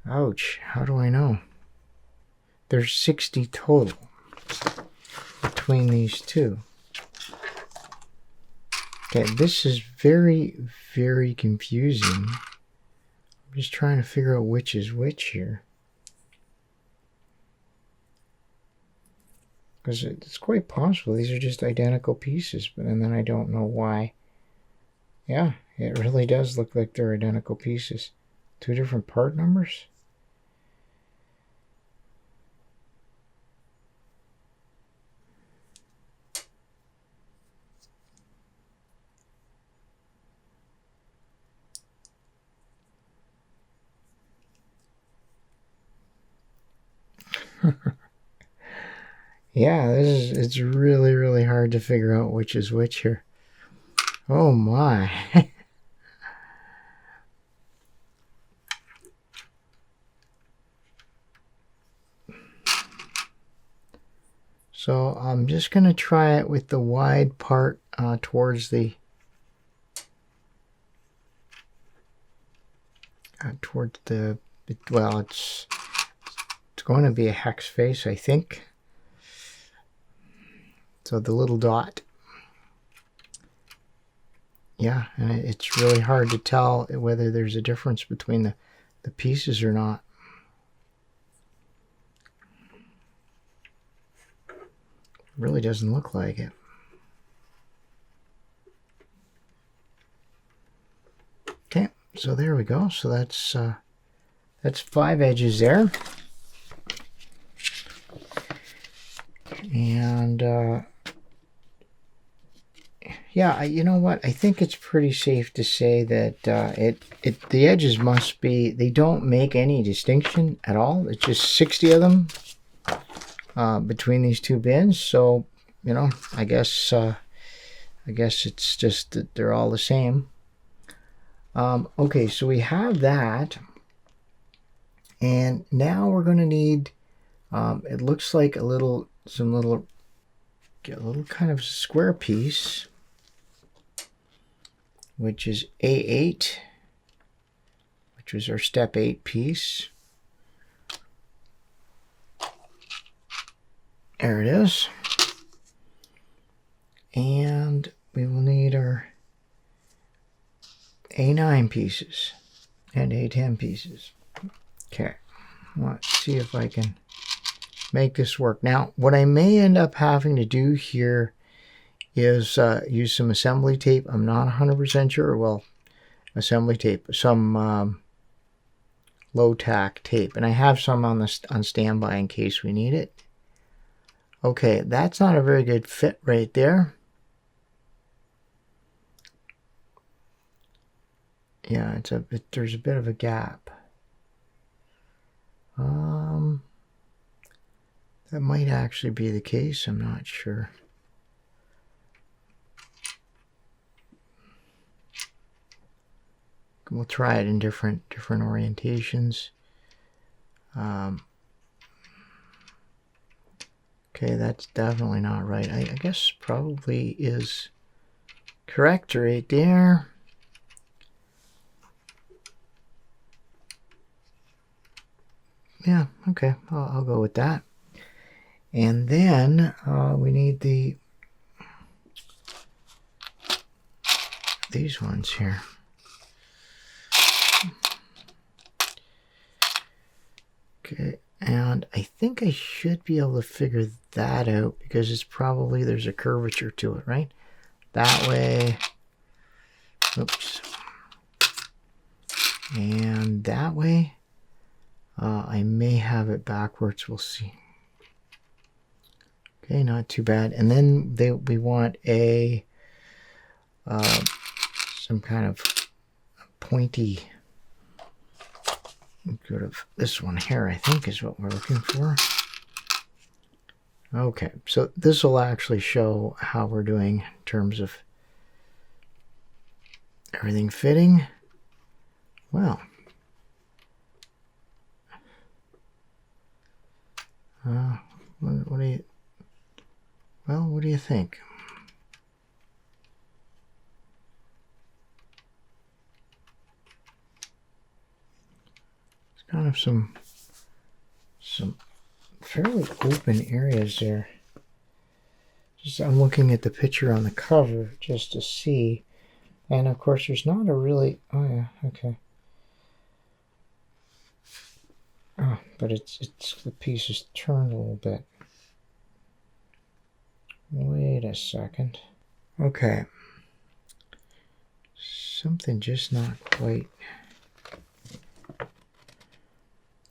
Ouch, how do I know? There's 60 total between these two. Okay, this is very, very confusing. I'm just trying to figure out which is which here. Because it's quite possible these are just identical pieces, but and then I don't know why. Yeah, it really does look like they're identical pieces. Two different part numbers? Yeah, it's really, really hard to figure out which is which here. Oh my. So I'm just going to try it with the wide part towards the well, it's going to be a hex face, I think. So the little dot. Yeah, and it's really hard to tell whether there's a difference between the pieces or not. It really doesn't look like it. Okay, so there we go. So that's 5 edges there. And yeah, you know what? I think it's pretty safe to say that the edges must be, they don't make any distinction at all. It's just 60 of them between these two bins. So, you know, I guess it's just that they're all the same. Okay, so we have that. And now we're going to need, it looks like a little kind of square piece, which is A8, which was our step 8 piece. There it is. And we will need our A9 pieces and A10 pieces. Okay, let's see if I can make this work. Now, what I may end up having to do here is use some assembly tape. I'm not 100% sure. Well, assembly tape, some low tack tape, and I have some on standby in case we need it. Okay, that's not a very good fit right there. Yeah, there's a bit of a gap. That might actually be the case. I'm not sure. We'll try it in different orientations. Okay, that's definitely not right. I guess probably is correct right there. Yeah, okay, I'll go with that. And then we need these ones here. Okay, and I think I should be able to figure that out because it's probably, there's a curvature to it, right? That way. Oops. And that way. I may have it backwards. We'll see. Okay, not too bad. And then we want a some kind of pointy. Sort of this one here, I think, is what we're looking for. Okay, so this will actually show how we're doing in terms of everything fitting. Well, what do you think? kind of some fairly open areas there. Just I'm looking at the picture on the cover just to see, and of course there's not a really, oh yeah, okay. Oh, but it's the piece is turned a little bit. Wait a second. Okay. Something just not quite.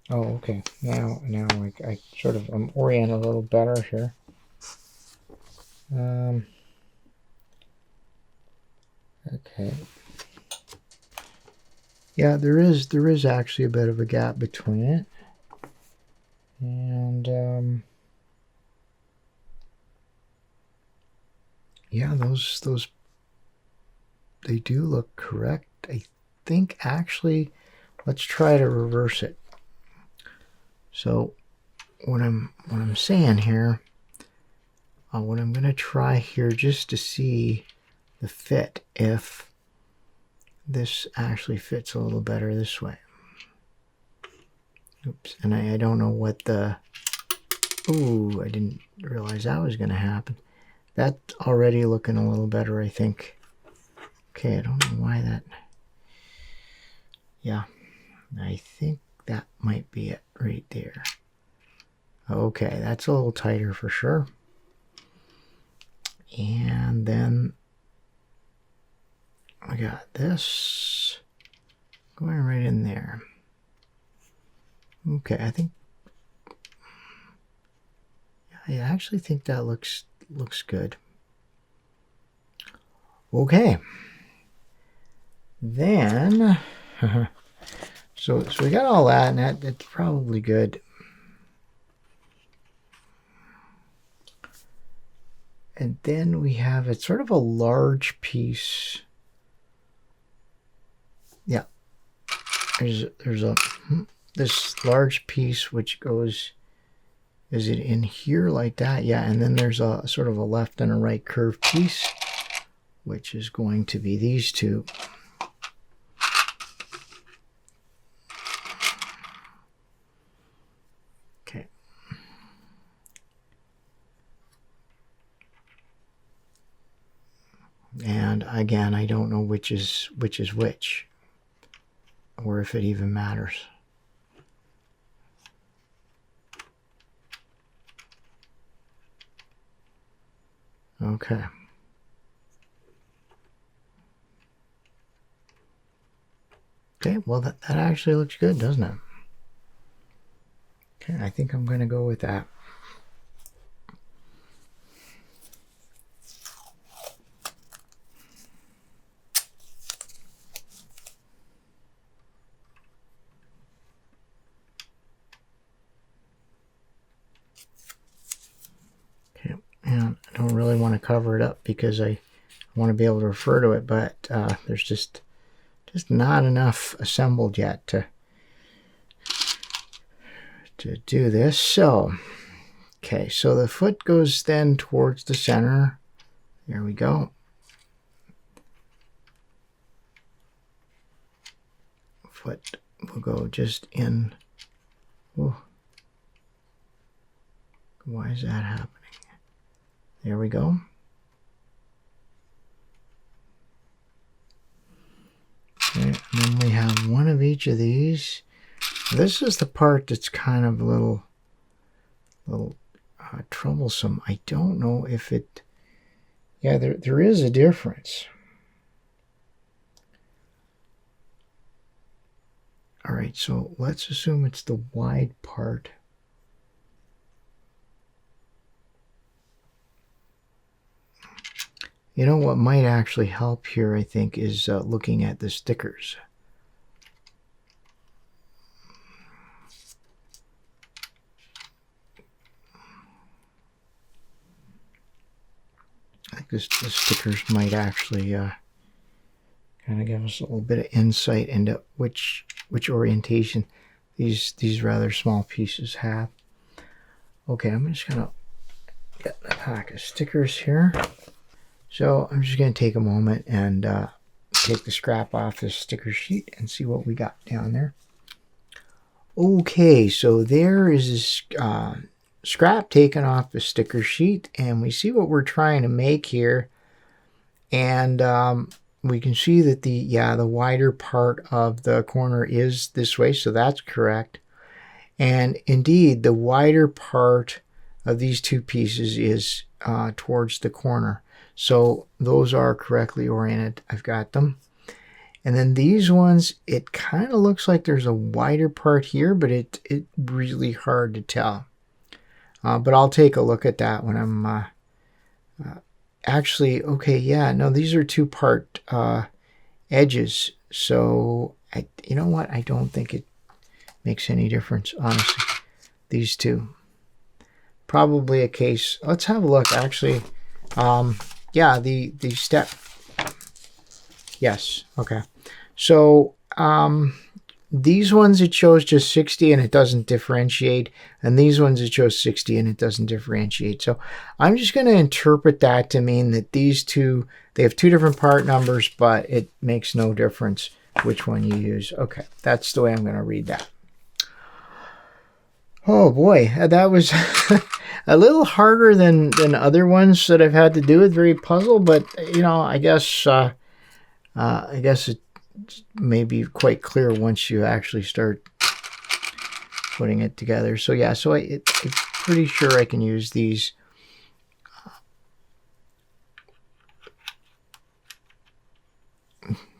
Oh, okay. Now I sort of I'm oriented a little better here. Okay. Yeah, there is actually a bit of a gap between it. And yeah, those they do look correct. I think actually, let's try to reverse it. So what I'm saying here, what I'm going to try here just to see the fit, if this actually fits a little better this way. Oops, and I don't know what the, ooh, I didn't realize that was going to happen. That's already looking a little better, I think. Okay, I don't know why that, yeah, I think that might be it right there. Okay, that's a little tighter for sure. And then I got this going right in there. Okay, I actually think that looks good. Okay. Then so we got all that, and that's probably good. And then we have, it's sort of a large piece. Yeah. There's a this large piece which goes, is it in here like that? Yeah, and then there's a sort of a left and a right curved piece, which is going to be these two. Okay. And again, I don't know which is which, or if it even matters. Okay. Okay, well that actually looks good, doesn't it? Okay, I think I'm going to go with that. Okay, and I don't really want to cover it up because I want to be able to refer to it, but there's just not enough assembled yet to do this. So, okay, so the foot goes then towards the center. There we go. Foot will go just in. Ooh. Why is that happening? There we go. Okay, and then we have one of each of these. This is the part that's kind of a little troublesome. I don't know if it, yeah, there is a difference. All right, so let's assume it's the wide part. You know what might actually help here, I think, is looking at the stickers. I think the stickers might actually kind of give us a little bit of insight into which orientation these rather small pieces have. Okay, I'm just gonna get a pack of stickers here. So I'm just gonna take a moment and take the scrap off this sticker sheet and see what we got down there. Okay, so there is this scrap taken off the sticker sheet, and we see what we're trying to make here. And we can see that the wider part of the corner is this way, so that's correct. And indeed, the wider part of these two pieces is towards the corner. So those are correctly oriented. I've got them. And then these ones, it kind of looks like there's a wider part here, but it's really hard to tell. But I'll take a look at that when I'm actually, okay, yeah, no, these are two-part edges. So, you know what? I don't think it makes any difference, honestly. These two. Probably a case. Let's have a look, actually. Yeah, the step. Yes, okay. So, these ones it shows just 60 and it doesn't differentiate, and these ones it shows 60 and it doesn't differentiate. So I'm just going to interpret that to mean that these two, they have two different part numbers, but it makes no difference which one you use. Okay, that's the way I'm going to read that. Oh boy, that was a little harder than other ones that I've had to do with VeryPuzzle, but you know, I guess it may be quite clear once you actually start putting it together. So yeah, so I'm pretty sure I can use these.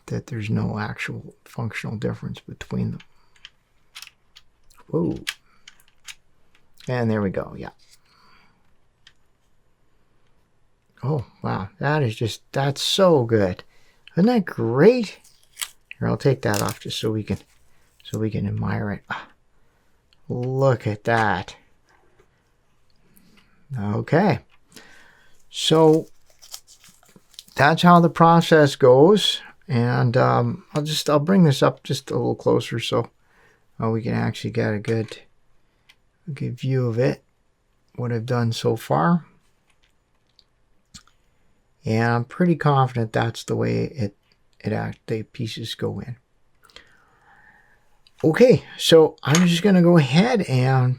That there's no actual functional difference between them. Whoa. And there we go, yeah. Oh, wow, that's so good. Isn't that great? Here, I'll take that off just so we can admire it. Look at that. Okay. So that's how the process goes. And I'll bring this up just a little closer so we can actually get a good view of it, what I've done so far. And I'm pretty confident that's the way the pieces go in. Okay, so I'm just going to go ahead and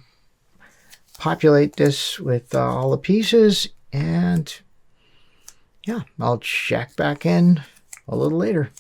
populate this with all the pieces, and yeah, I'll check back in a little later.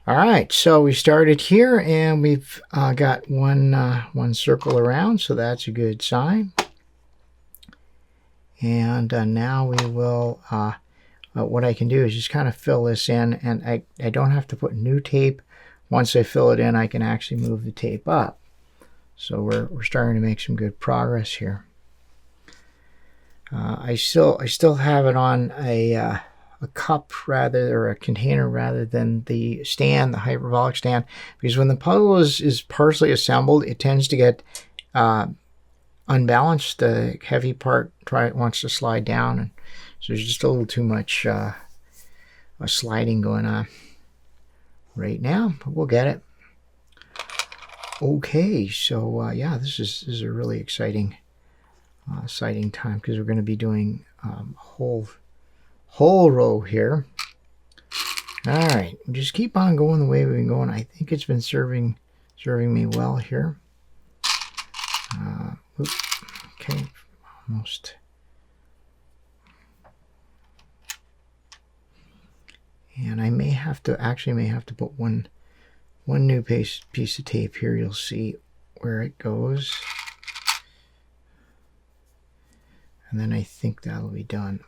All right, so we started here, and we've got one circle around, so that's a good sign. And now we will, what I can do is just kind of fill this in, and I don't have to put new tape. Once I fill it in, I can actually move the tape up. So we're starting to make some good progress here. I still have it on a cup or a container rather than the stand, the hyperbolic stand, because when the puzzle is partially assembled, it tends to get unbalanced. The heavy part wants to slide down, and so there's just a little too much sliding going on right now, but we'll get it. Okay, so yeah, this is a really exciting time, because we're going to be doing a whole row here. All right, just keep on going the way we've been going. I think it's been serving me well here. Okay, almost. And I may have to, put one new piece of tape here. You'll see where it goes. And then I think that'll be done.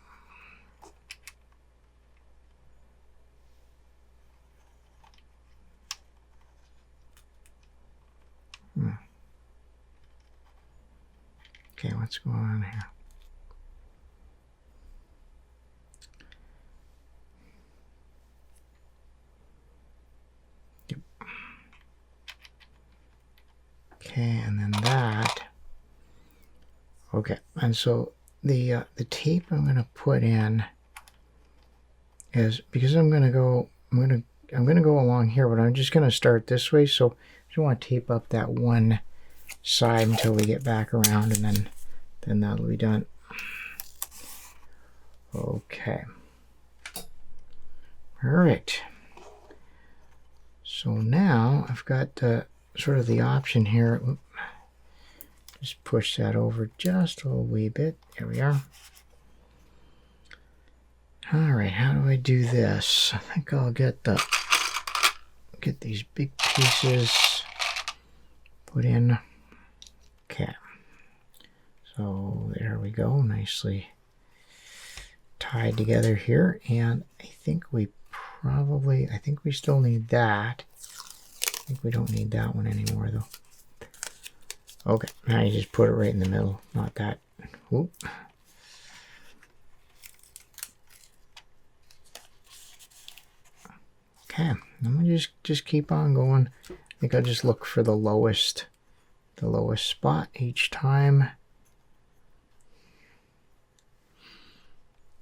Okay, what's going on here? Yep. Okay, and then that. Okay, and so the tape I'm going to put in is, because I'm going to go along here, but I'm just going to start this way. So I just want to tape up that one side until we get back around, and then that'll be done. Okay. All right. So now I've got sort of the option here. Oop. Just push that over just a little wee bit. There we are. All right, how do I do this? I think I'll get these big pieces put in. Okay. So there we go, nicely tied together here. And I think we still need that. I think we don't need that one anymore though. Okay, now you just put it right in the middle, not that. Whoop. Okay, then we just keep on going. I think I'll just look for the lowest spot each time.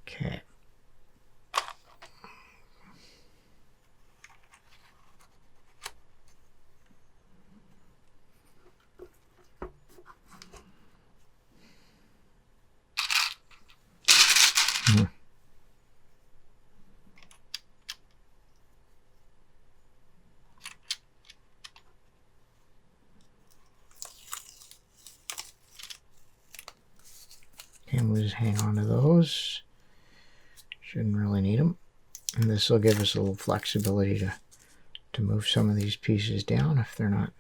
Okay. And we'll just hang on to those. Shouldn't really need them. And this will give us a little flexibility to move some of these pieces down if they're not.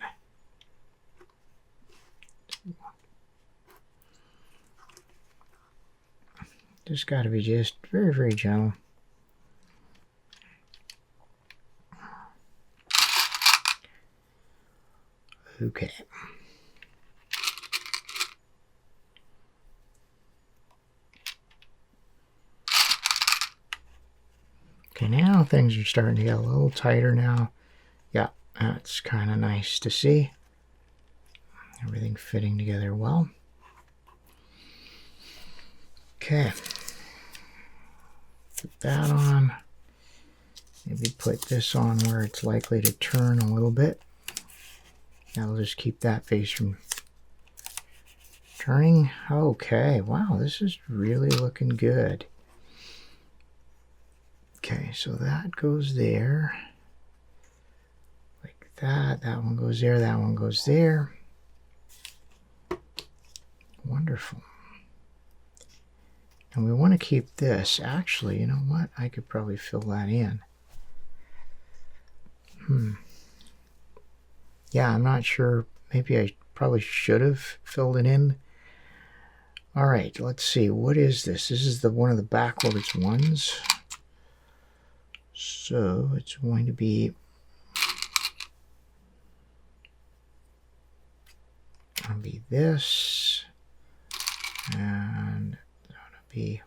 Just got to be just very, very gentle. Okay. Okay, now things are starting to get a little tighter now. Yeah, that's kind of nice to see. Everything fitting together well. Okay. Put that on. Maybe put this on where it's likely to turn a little bit. That'll just keep that face from turning. Okay, wow, this is really looking good. Okay, so that goes there. Like that. That one goes there. That one goes there. Wonderful. And we want to keep this. Actually, you know what? I could probably fill that in. Yeah, I'm not sure. Maybe I probably should have filled it in. All right, let's see. What is this? This is one of the backwards ones. So it's going to be this, and that'll be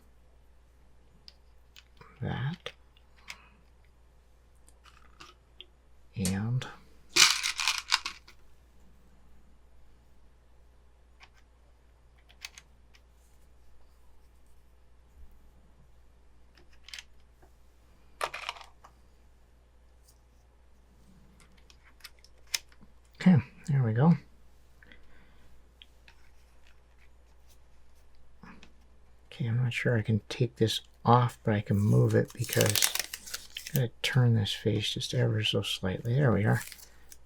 that, and okay, there we go. Okay, I'm not sure I can take this off, but I can move it because I'm going to turn this face just ever so slightly. There we are.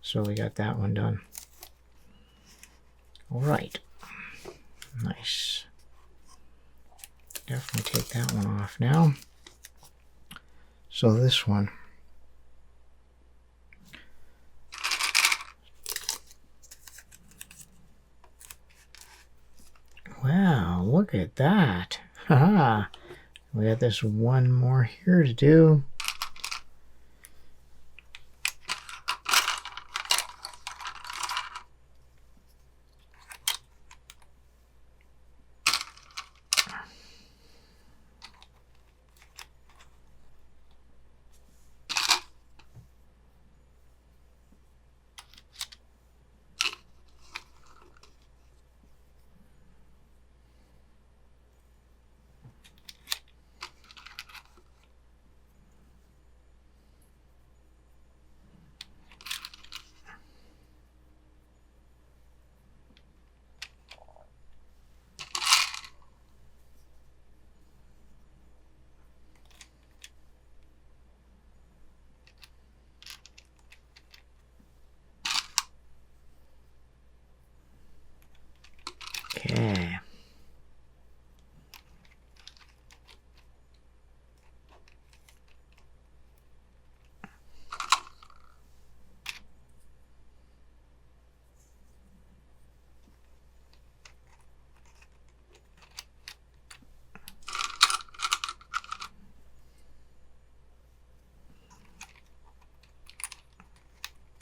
So we got that one done. All right. Nice. Definitely take that one off now. So this one. Wow, look at that. Haha. We got this one more here to do. Okay.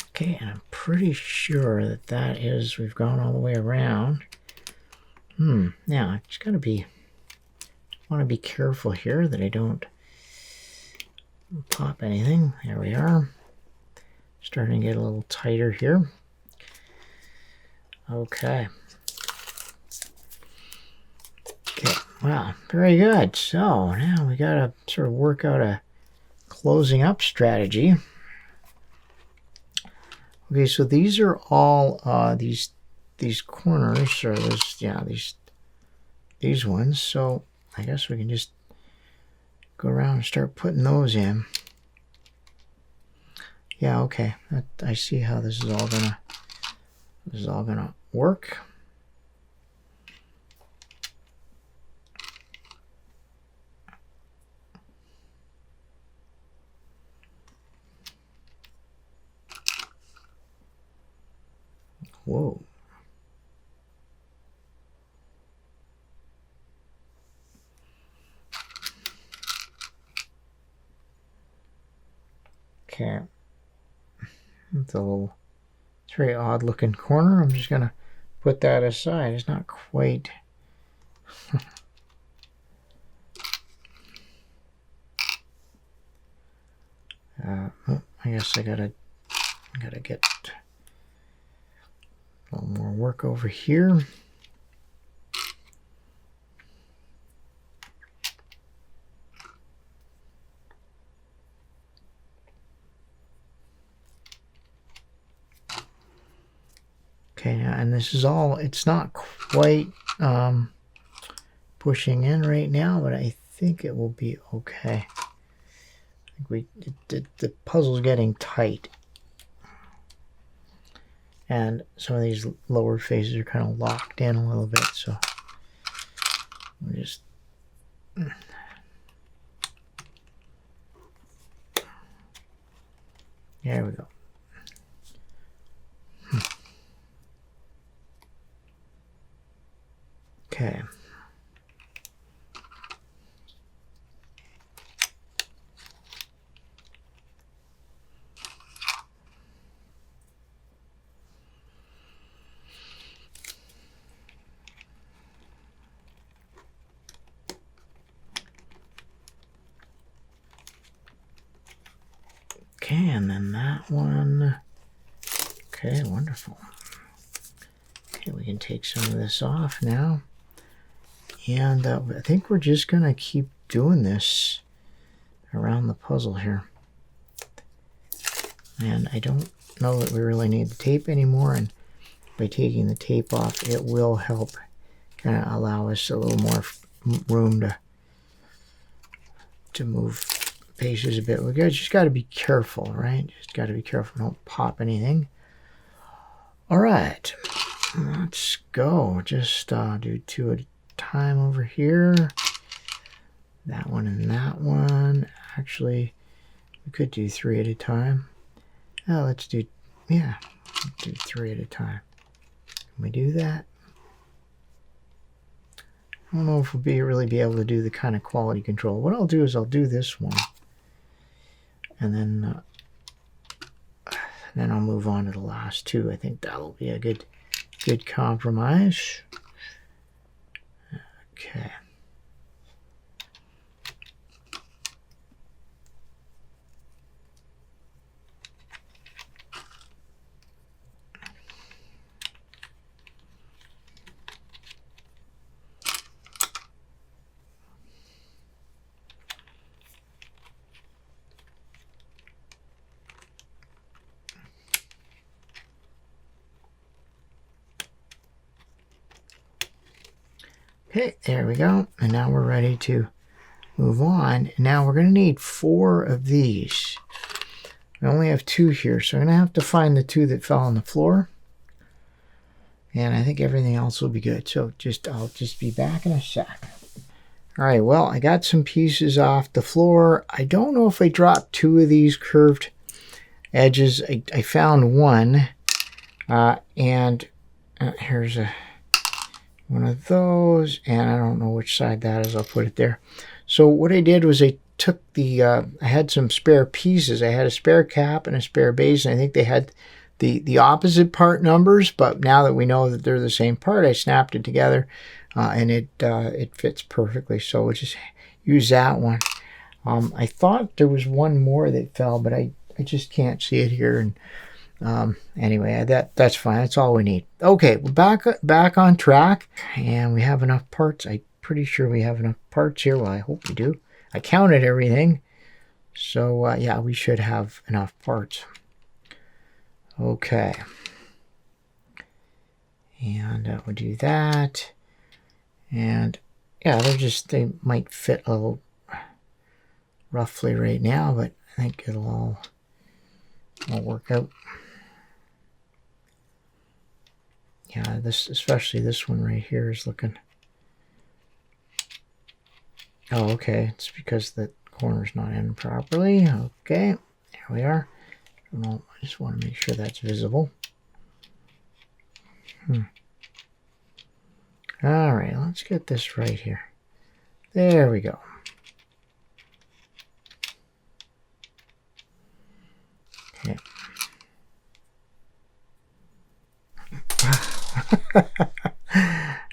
Okay, and I'm pretty sure that that is, we've gone all the way around. Now, I just gotta be, want to be careful here that I don't pop anything. There we are. Starting to get a little tighter here. Okay. Okay, wow, very good. So now we gotta sort of work out a closing up strategy. Okay, so these are all these corners, or these ones. So I guess we can just go around and start putting those in. Yeah, okay. I see how this is all gonna work. Whoa. Okay. It's a very odd looking corner. I'm just gonna put that aside. It's not quite I guess I gotta get a little more work over here. Okay, now, and this is all, it's not quite pushing in right now, but I think it will be okay. I think the puzzle's getting tight. And some of these lower faces are kind of locked in a little bit, so we'll just there we go. Okay. Okay, and then that one. Okay, wonderful. Okay, we can take some of this off now. And I think we're just going to keep doing this around the puzzle here. And I don't know that we really need the tape anymore. And by taking the tape off, it will help kind of allow us a little more room to move paces a bit. We just got to be careful, right? Just got to be careful. Don't pop anything. All right, let's go. Just do two at a time over here. That one and that one. Actually, We could do 3 at a time. Oh, let's do 3 at a time. Can we do that? I don't know if we'll really be able to do the kind of quality control. What I'll do is I'll do this one, and then I'll move on to the last 2. I think that'll be a good compromise. Okay. Okay, there we go. And now we're ready to move on. Now we're going to need 4 of these. I only have 2 here, so I'm going to have to find the 2 that fell on the floor. And I think everything else will be good. So I'll just be back in a sec. All right, well, I got some pieces off the floor. I don't know if I dropped 2 of these curved edges. I found one. And here's one of those, and I don't know which side that is. I'll put it there. So what I did was I took I had some spare pieces. I had a spare cap and a spare base, and I think they had the opposite part numbers, but now that we know that they're the same part, I snapped it together, and it fits perfectly. So we'll just use that one. I thought there was one more that fell, but I just can't see it here, and anyway, that's fine. That's all we need. Okay, we're back on track, and we have enough parts. I'm pretty sure we have enough parts here. Well, I hope we do. I counted everything, so yeah, we should have enough parts. Okay, and we'll do that, and yeah, they might fit a little roughly right now, but I think it'll all work out. Yeah, especially this one right here is looking. Oh, okay. It's because the corner's not in properly. Okay, there we are. I just want to make sure that's visible. All right, let's get this right here. There we go. Okay.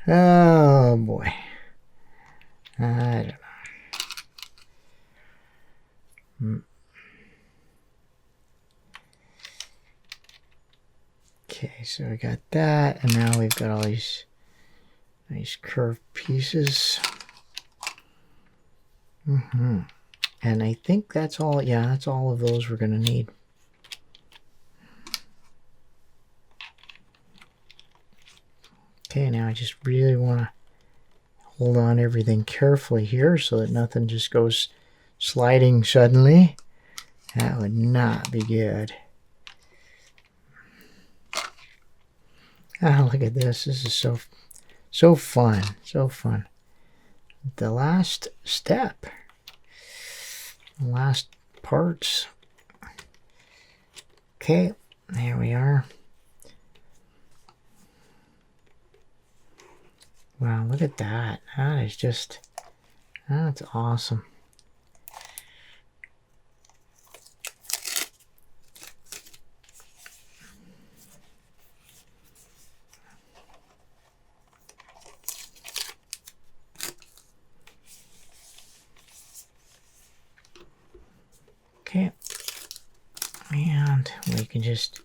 Oh boy, I don't know. Okay, so we got that, and now we've got all these nice curved pieces. And I think that's all. Yeah, that's all of those we're going to need. Okay, now I just really want to hold on everything carefully here so that nothing just goes sliding suddenly. That would not be good. Oh, look at this. This is so fun. So fun. The last step. The last parts. Okay, there we are. Wow, look at that. That is just, that's awesome. Okay. And we can just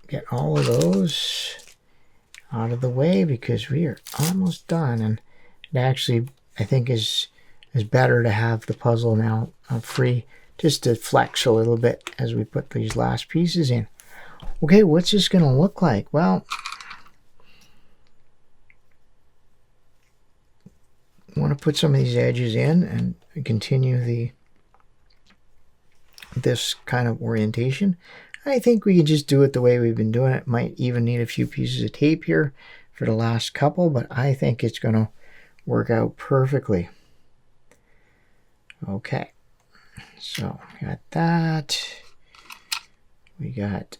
get all of those out of the way because we are almost done, and it actually I think is better to have the puzzle now free just to flex a little bit as we put these last pieces in. Okay, what's this going to look like? Well, I want to put some of these edges in and continue this kind of orientation. I think we can just do it the way we've been doing it. Might even need a few pieces of tape here for the last couple, but I think it's going to work out perfectly. Okay, So we got that. We got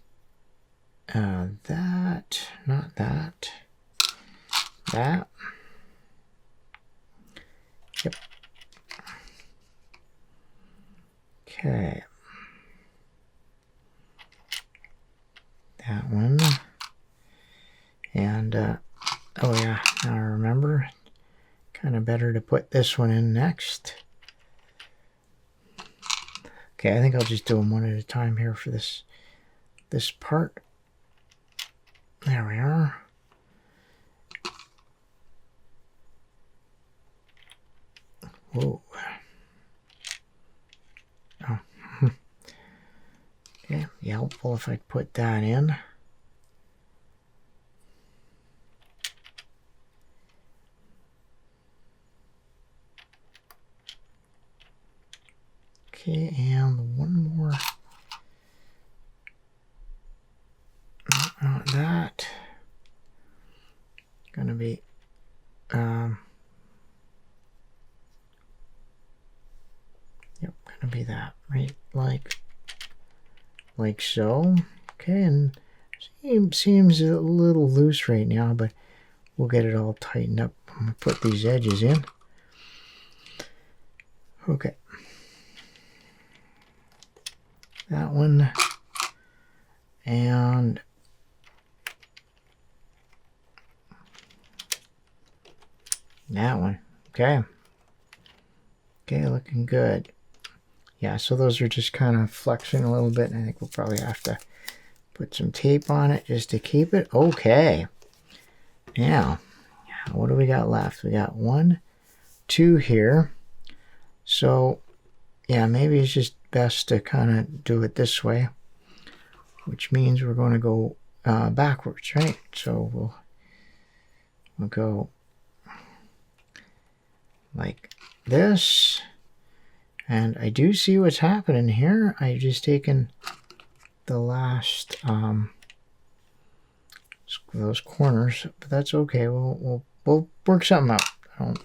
that, not that, that. Yep. Okay. That one. And, oh yeah, now I remember. Kind of better to put this one in next. Okay, I think I'll just do them one at a time here for this part. There we are. Whoa. Oh. Okay, be helpful if I put that in. Okay, and one more. Not that. Gonna be yep, gonna be that, right? Like so. Okay, and seems a little loose right now, but we'll get it all tightened up. I'm gonna put these edges in. Okay. That one. And that one. Okay. Okay, looking good. Yeah, so those are just kind of flexing a little bit, and I think we'll probably have to put some tape on it just to keep it. Okay. Now, what do we got left? We got 1, 2 here. So, yeah, maybe it's just best to kind of do it this way, which means we're going to go backwards, right? So we'll go like this. And I do see what's happening here. I've just taken the last those corners, but that's okay. We'll work something out.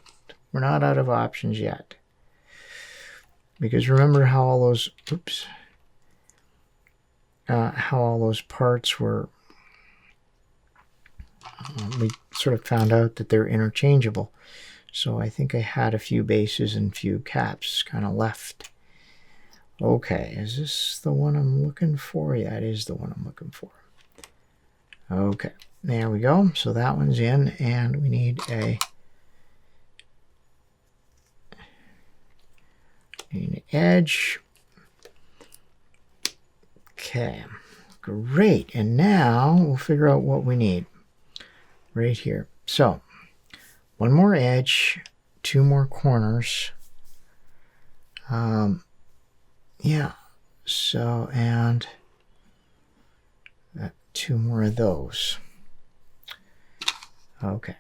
We're not out of options yet. Because remember how all those how all those parts were. We sort of found out that they're interchangeable. So I think I had a few bases and few caps kind of left. Okay, is this the one I'm looking for? Yeah, it is the one I'm looking for. Okay, there we go. So that one's in, and we need an edge. Okay, great. And now we'll figure out what we need right here. So one more edge, 2 more corners. Yeah, so, and 2 more of those. Okay.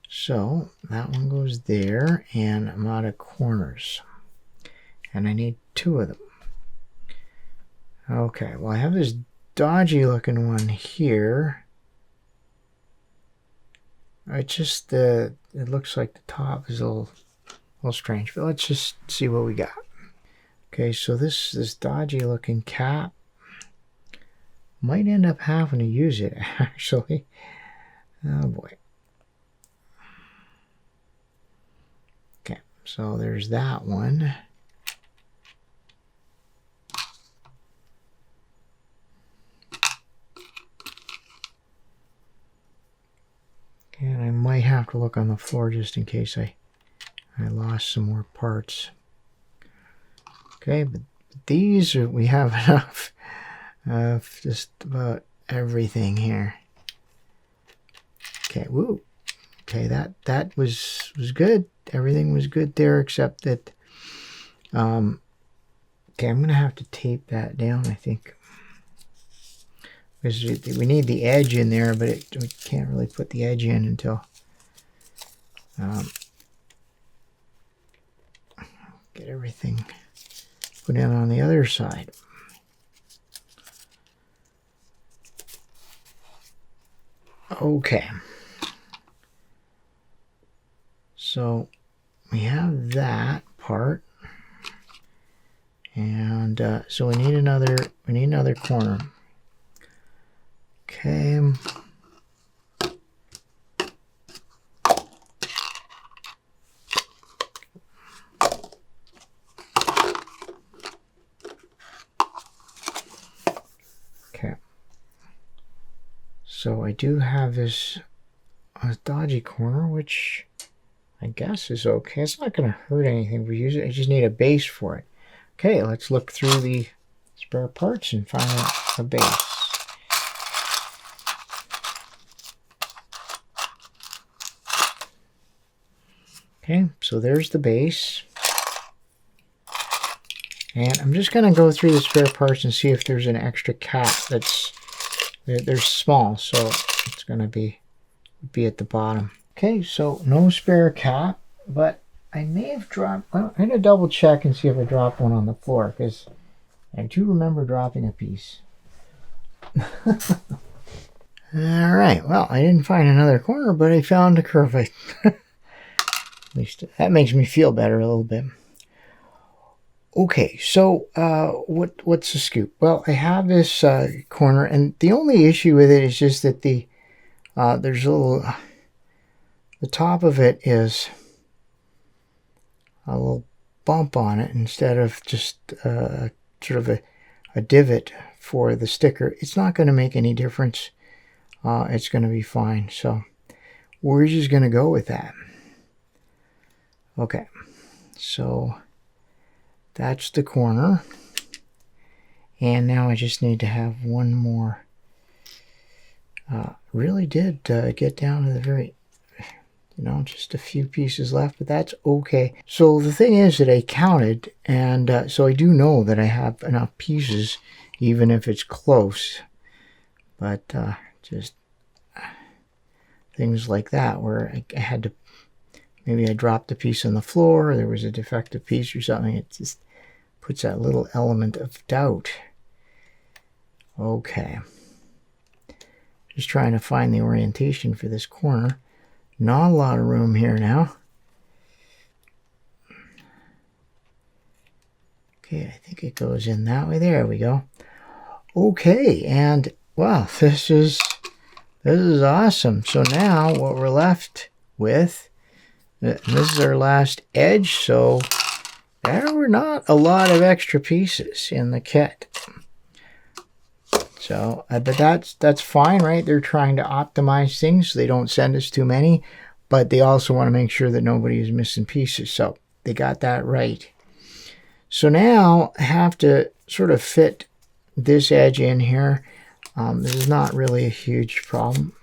So that one goes there, and I'm out of corners. And I need 2 of them. Okay, well, I have this dodgy looking one here. It just, it looks like the top is a little strange, but let's just see what we got. Okay, so this dodgy looking cap, might end up having to use it, actually. Oh boy. Okay, so there's that one. And I might have to look on the floor just in case I lost some more parts. Okay, but these are, we have enough of just about everything here. Okay, woo. Okay, that was good. Everything was good there except that okay, I'm gonna have to tape that down, I think. Because we need the edge in there, but we can't really put the edge in until get everything put in on the other side. Okay. So we have that part. And so we need another corner. Okay. Okay. So I do have this dodgy corner, which I guess is okay. It's not going to hurt anything if we use it. I just need a base for it. Okay, let's look through the spare parts and find a base. Okay, so there's the base. And I'm just going to go through the spare parts and see if there's an extra cap they're small, so it's going to be at the bottom. Okay, so no spare cap, but I may have dropped, well, I'm going to double check and see if I dropped one on the floor, because I do remember dropping a piece. Alright, well, I didn't find another corner, but I found a curve. At least that makes me feel better a little bit. Okay, so what's the scoop? Well, I have this corner, and the only issue with it is just that there's a little, the top of it is a little bump on it instead of just sort of a divot for the sticker. It's not going to make any difference. It's going to be fine. So we're just going to go with that. Okay, so that's the corner. And now I just need to have one more. Really did get down to the very, just a few pieces left, but that's okay. So the thing is that I counted, and so I do know that I have enough pieces, even if it's close. But just things like that where I had to, maybe I dropped a piece on the floor, or there was a defective piece or something. It just puts that little element of doubt. Okay. Just trying to find the orientation for this corner. Not a lot of room here now. Okay, I think it goes in that way. There we go. Okay, and wow, this is awesome. So now what we're left with, this is our last edge, so there were not a lot of extra pieces in the kit. So, but that's fine, right? They're trying to optimize things so they don't send us too many, but they also want to make sure that nobody is missing pieces. So they got that right. So now I have to sort of fit this edge in here. This is not really a huge problem.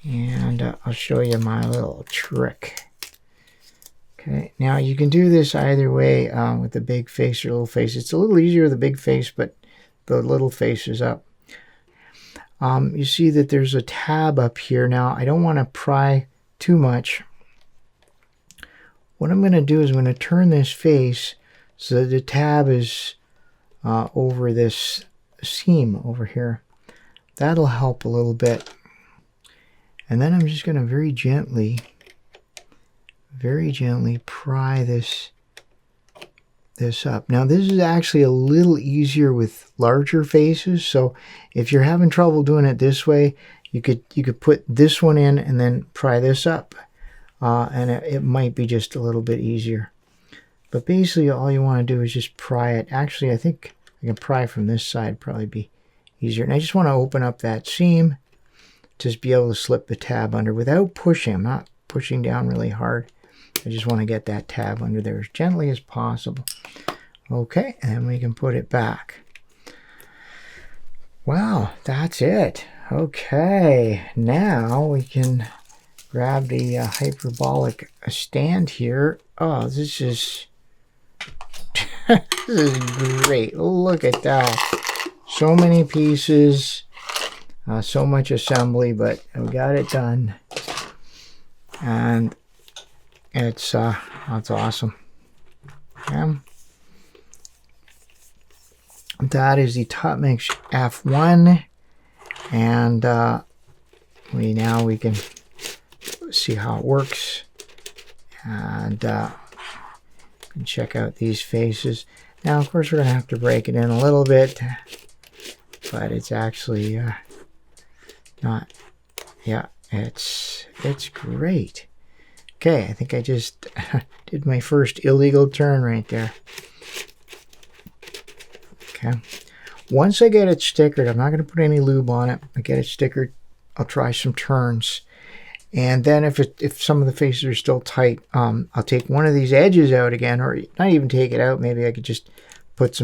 And I'll show you my little trick. Okay, now you can do this either way with the big face or little face. It's a little easier with the big face, but the little face is up. You see that there's a tab up here. Now, I don't want to pry too much. What I'm going to do is I'm going to turn this face so that the tab is over this seam over here. That'll help a little bit. And then I'm just going to very gently pry this up. Now this is actually a little easier with larger faces, so if you're having trouble doing it this way, you could put this one in and then pry this up, and it might be just a little bit easier. But basically all you want to do is just pry it. Actually, I think I can pry from this side, probably be easier. And I just want to open up that seam, just be able to slip the tab under without pushing. I'm not pushing down really hard. I just want to get that tab under there as gently as possible. Okay, and then we can put it back. Wow, that's it. Okay, now we can grab the hyperbolic stand here. Oh, this is this is great. Look at that. So many pieces, so much assembly, but we got it done. And it's awesome. Yeah. That is the Tuttminx F1, and we can see how it works, and check out these faces. Now, of course, we're going to have to break it in a little bit, but it's actually not, yeah, it's great. Okay, I think I just did my first illegal turn right there. Okay. Once I get it stickered, I'm not going to put any lube on it. I get it stickered, I'll try some turns. And then if some of the faces are still tight, I'll take one of these edges out again, or not even take it out. Maybe I could just put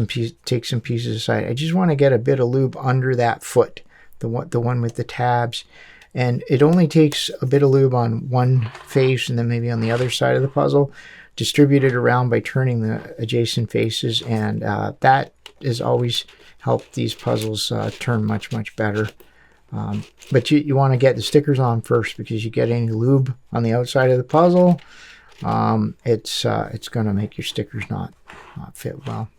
take some pieces aside. I just want to get a bit of lube under that foot, the one with the tabs. And it only takes a bit of lube on one face and then maybe on the other side of the puzzle. Distribute it around by turning the adjacent faces, and that has always helped these puzzles turn much, much better. But you want to get the stickers on first, because you get any lube on the outside of the puzzle, it's going to make your stickers not fit well.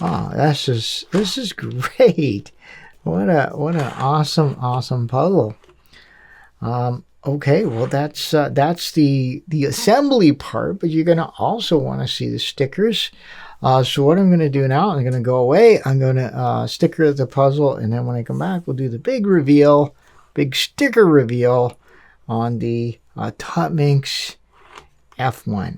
Oh, this is great. What an awesome puzzle. Okay, well that's the assembly part, but you're going to also want to see the stickers. So what I'm going to do now, I'm going to go away. I'm going to sticker the puzzle, and then when I come back, we'll do the big reveal, big sticker reveal on the Tuttminx F1.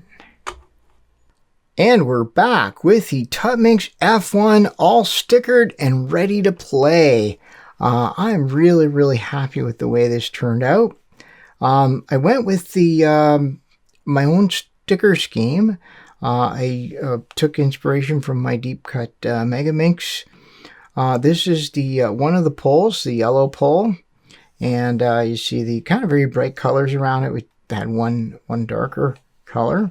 And we're back with the Tuttminx F1 all stickered and ready to play. I'm really, really happy with the way this turned out. I went with the my own sticker scheme. I took inspiration from my deep cut Megaminx. This is the one of the poles, the yellow pole, and you see the kind of very bright colors around it. We had one darker color.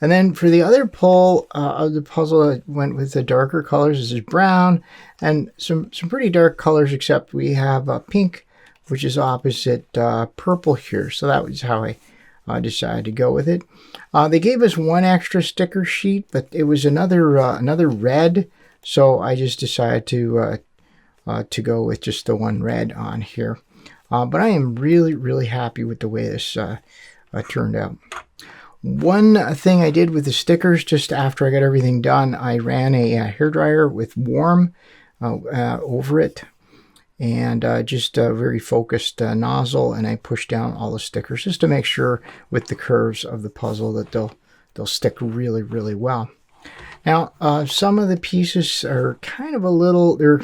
And then for the other pole of the puzzle, I went with the darker colors. This is brown and some pretty dark colors, except we have pink, which is opposite purple here. So that was how I decided to go with it. They gave us one extra sticker sheet, but it was another red. So I just decided to go with just the one red on here. But I am really, really happy with the way this turned out. One thing I did with the stickers, just after I got everything done, I ran a hairdryer with warm over it, and just a very focused nozzle, and I pushed down all the stickers just to make sure with the curves of the puzzle that they'll stick really, really well. Now, some of the pieces are kind of they're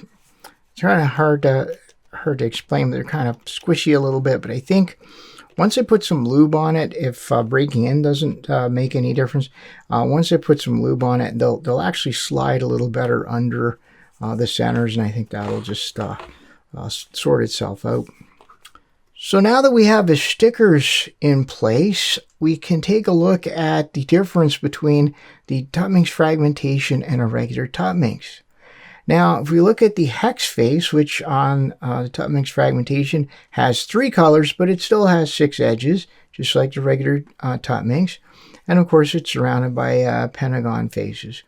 kind of hard to explain. They're kind of squishy a little bit, but I think once I put some lube on it, if breaking in doesn't make any difference, once I put some lube on it, they'll actually slide a little better under the centers, and I think that'll just sort itself out. So now that we have the stickers in place, we can take a look at the difference between the Tuttminx Fragmentation and a regular Tuttminx. Now, if we look at the hex face, which on the Tuttminx Fragmentation has 3 colors, but it still has 6 edges, just like the regular Tuttminx. And of course, it's surrounded by Pentagon faces.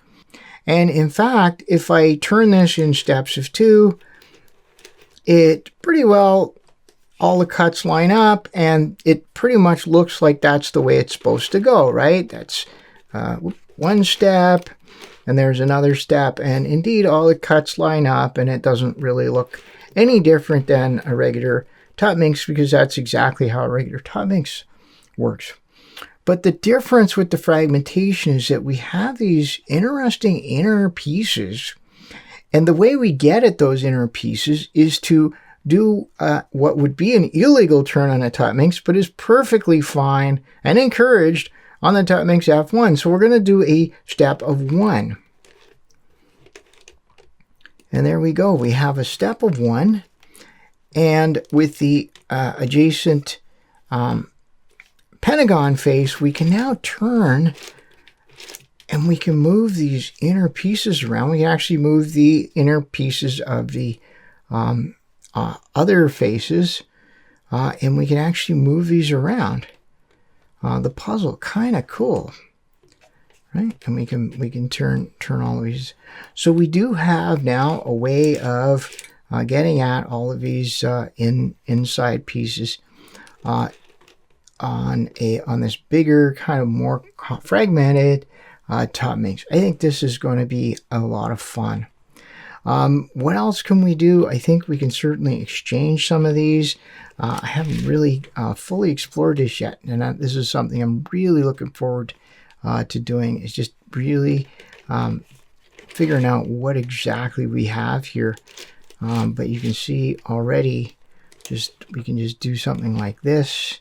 And in fact, if I turn this in steps of 2, it pretty well, all the cuts line up, and it pretty much looks like that's the way it's supposed to go, right? That's one step, and there's another step, and indeed all the cuts line up, and it doesn't really look any different than a regular Tuttminx, because that's exactly how a regular Tuttminx works. But the difference with the fragmentation is that we have these interesting inner pieces, and the way we get at those inner pieces is to do what would be an illegal turn on a Tuttminx, but is perfectly fine and encouraged on the Tuttminx F1. So we're going to do a step of 1. And there we go. We have a step of 1. And with the adjacent Pentagon face, we can now turn, and we can move these inner pieces around. We can actually move the inner pieces of the other faces, and we can actually move these around the puzzle. Kind of cool, right? And we can turn all of these. So we do have now a way of getting at all of these inside pieces on this bigger, kind of more fragmented Tuttminx. I think this is going to be a lot of fun. What else can we do? I think we can certainly exchange some of these. I haven't really fully explored this yet, and this is something I'm really looking forward to doing. Is just really figuring out what exactly we have here. But you can see already, we can just do something like this,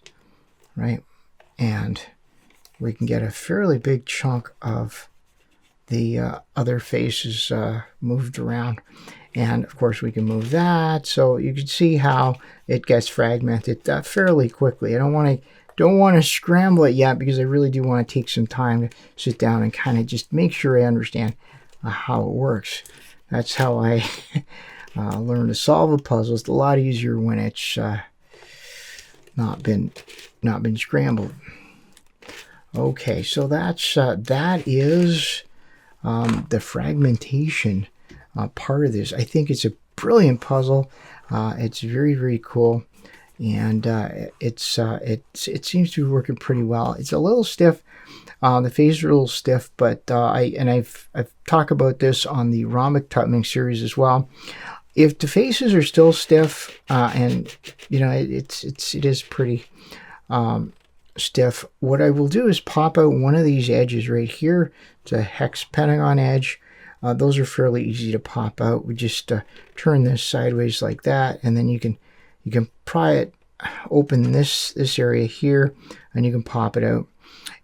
right? And we can get a fairly big chunk of the other faces moved around. And of course we can move that, so you can see how it gets fragmented fairly quickly. I don't want to scramble it yet, because I really do want to take some time to sit down and kind of just make sure I understand how it works. That's how I learn to solve a puzzle. It's a lot easier when it's not been scrambled. Okay, so that is the fragmentation part of this. I think it's a brilliant puzzle. It's very, very cool, and it seems to be working pretty well. It's a little stiff. The faces are a little stiff, but I've talked about this on the Rhombic Tuttminx series as well. If the faces are still stiff, and you know it is pretty stiff, what I will do is pop out one of these edges right here. It's a hex Pentagon edge. Those are fairly easy to pop out. We just turn this sideways like that, and then you can pry it open this area here, and you can pop it out.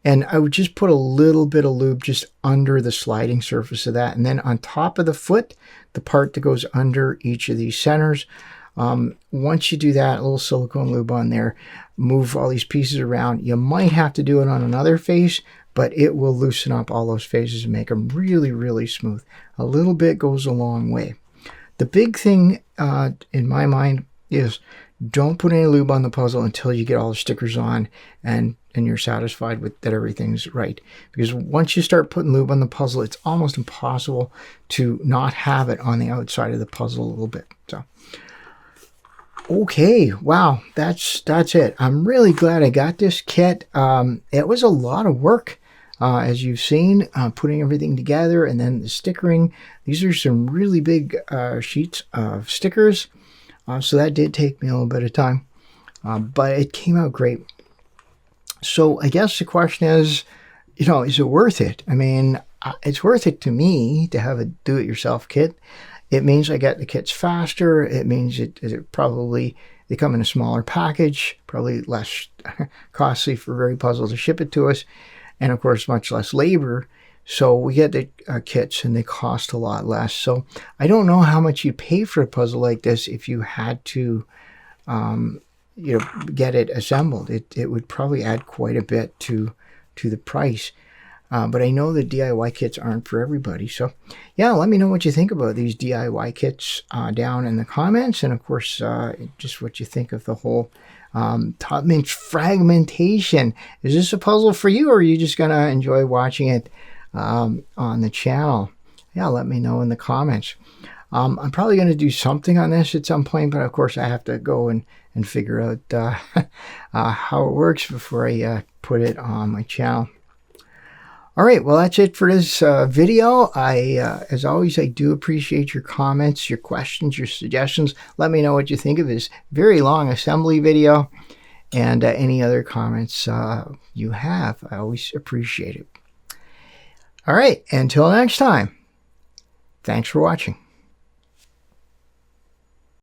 And I would just put a little bit of lube just under the sliding surface of that, and then on top of the foot, the part that goes under each of these centers. Once you do that, a little silicone lube on there, move all these pieces around. You might have to do it on another face, but it will loosen up all those faces and make them really, really smooth. A little bit goes a long way. The big thing in my mind is don't put any lube on the puzzle until you get all the stickers on and you're satisfied with that everything's right. Because once you start putting lube on the puzzle, it's almost impossible to not have it on the outside of the puzzle a little bit. So, okay, wow, that's it. I'm really glad I got this kit. It was a lot of work, as you've seen, putting everything together, and then the stickering. These are some really big sheets of stickers, so that did take me a little bit of time, but it came out great. So I guess the question is, you know, is it worth it? I mean, it's worth it to me to have a do-it-yourself kit. It means I get the kits faster. It means it probably, they come in a smaller package, probably less costly for VeryPuzzle to ship it to us, and of course much less labor. So we get the kits and they cost a lot less. So I don't know how much you pay for a puzzle like this if you had to you know, get it assembled. It would probably add quite a bit to the price. But I know the DIY kits aren't for everybody. So yeah, let me know what you think about these DIY kits down in the comments. And of course, just what you think of the whole Tuttminx fragmentation. Is this a puzzle for you, or are you just going to enjoy watching it on the channel? Yeah, let me know in the comments. I'm probably going to do something on this at some point, but of course I have to go and figure out how it works before I put it on my channel. All right, well, that's it for this video. As always, I do appreciate your comments, your questions, your suggestions. Let me know what you think of this very long assembly video, and any other comments you have. I always appreciate it. All right, until next time, thanks for watching.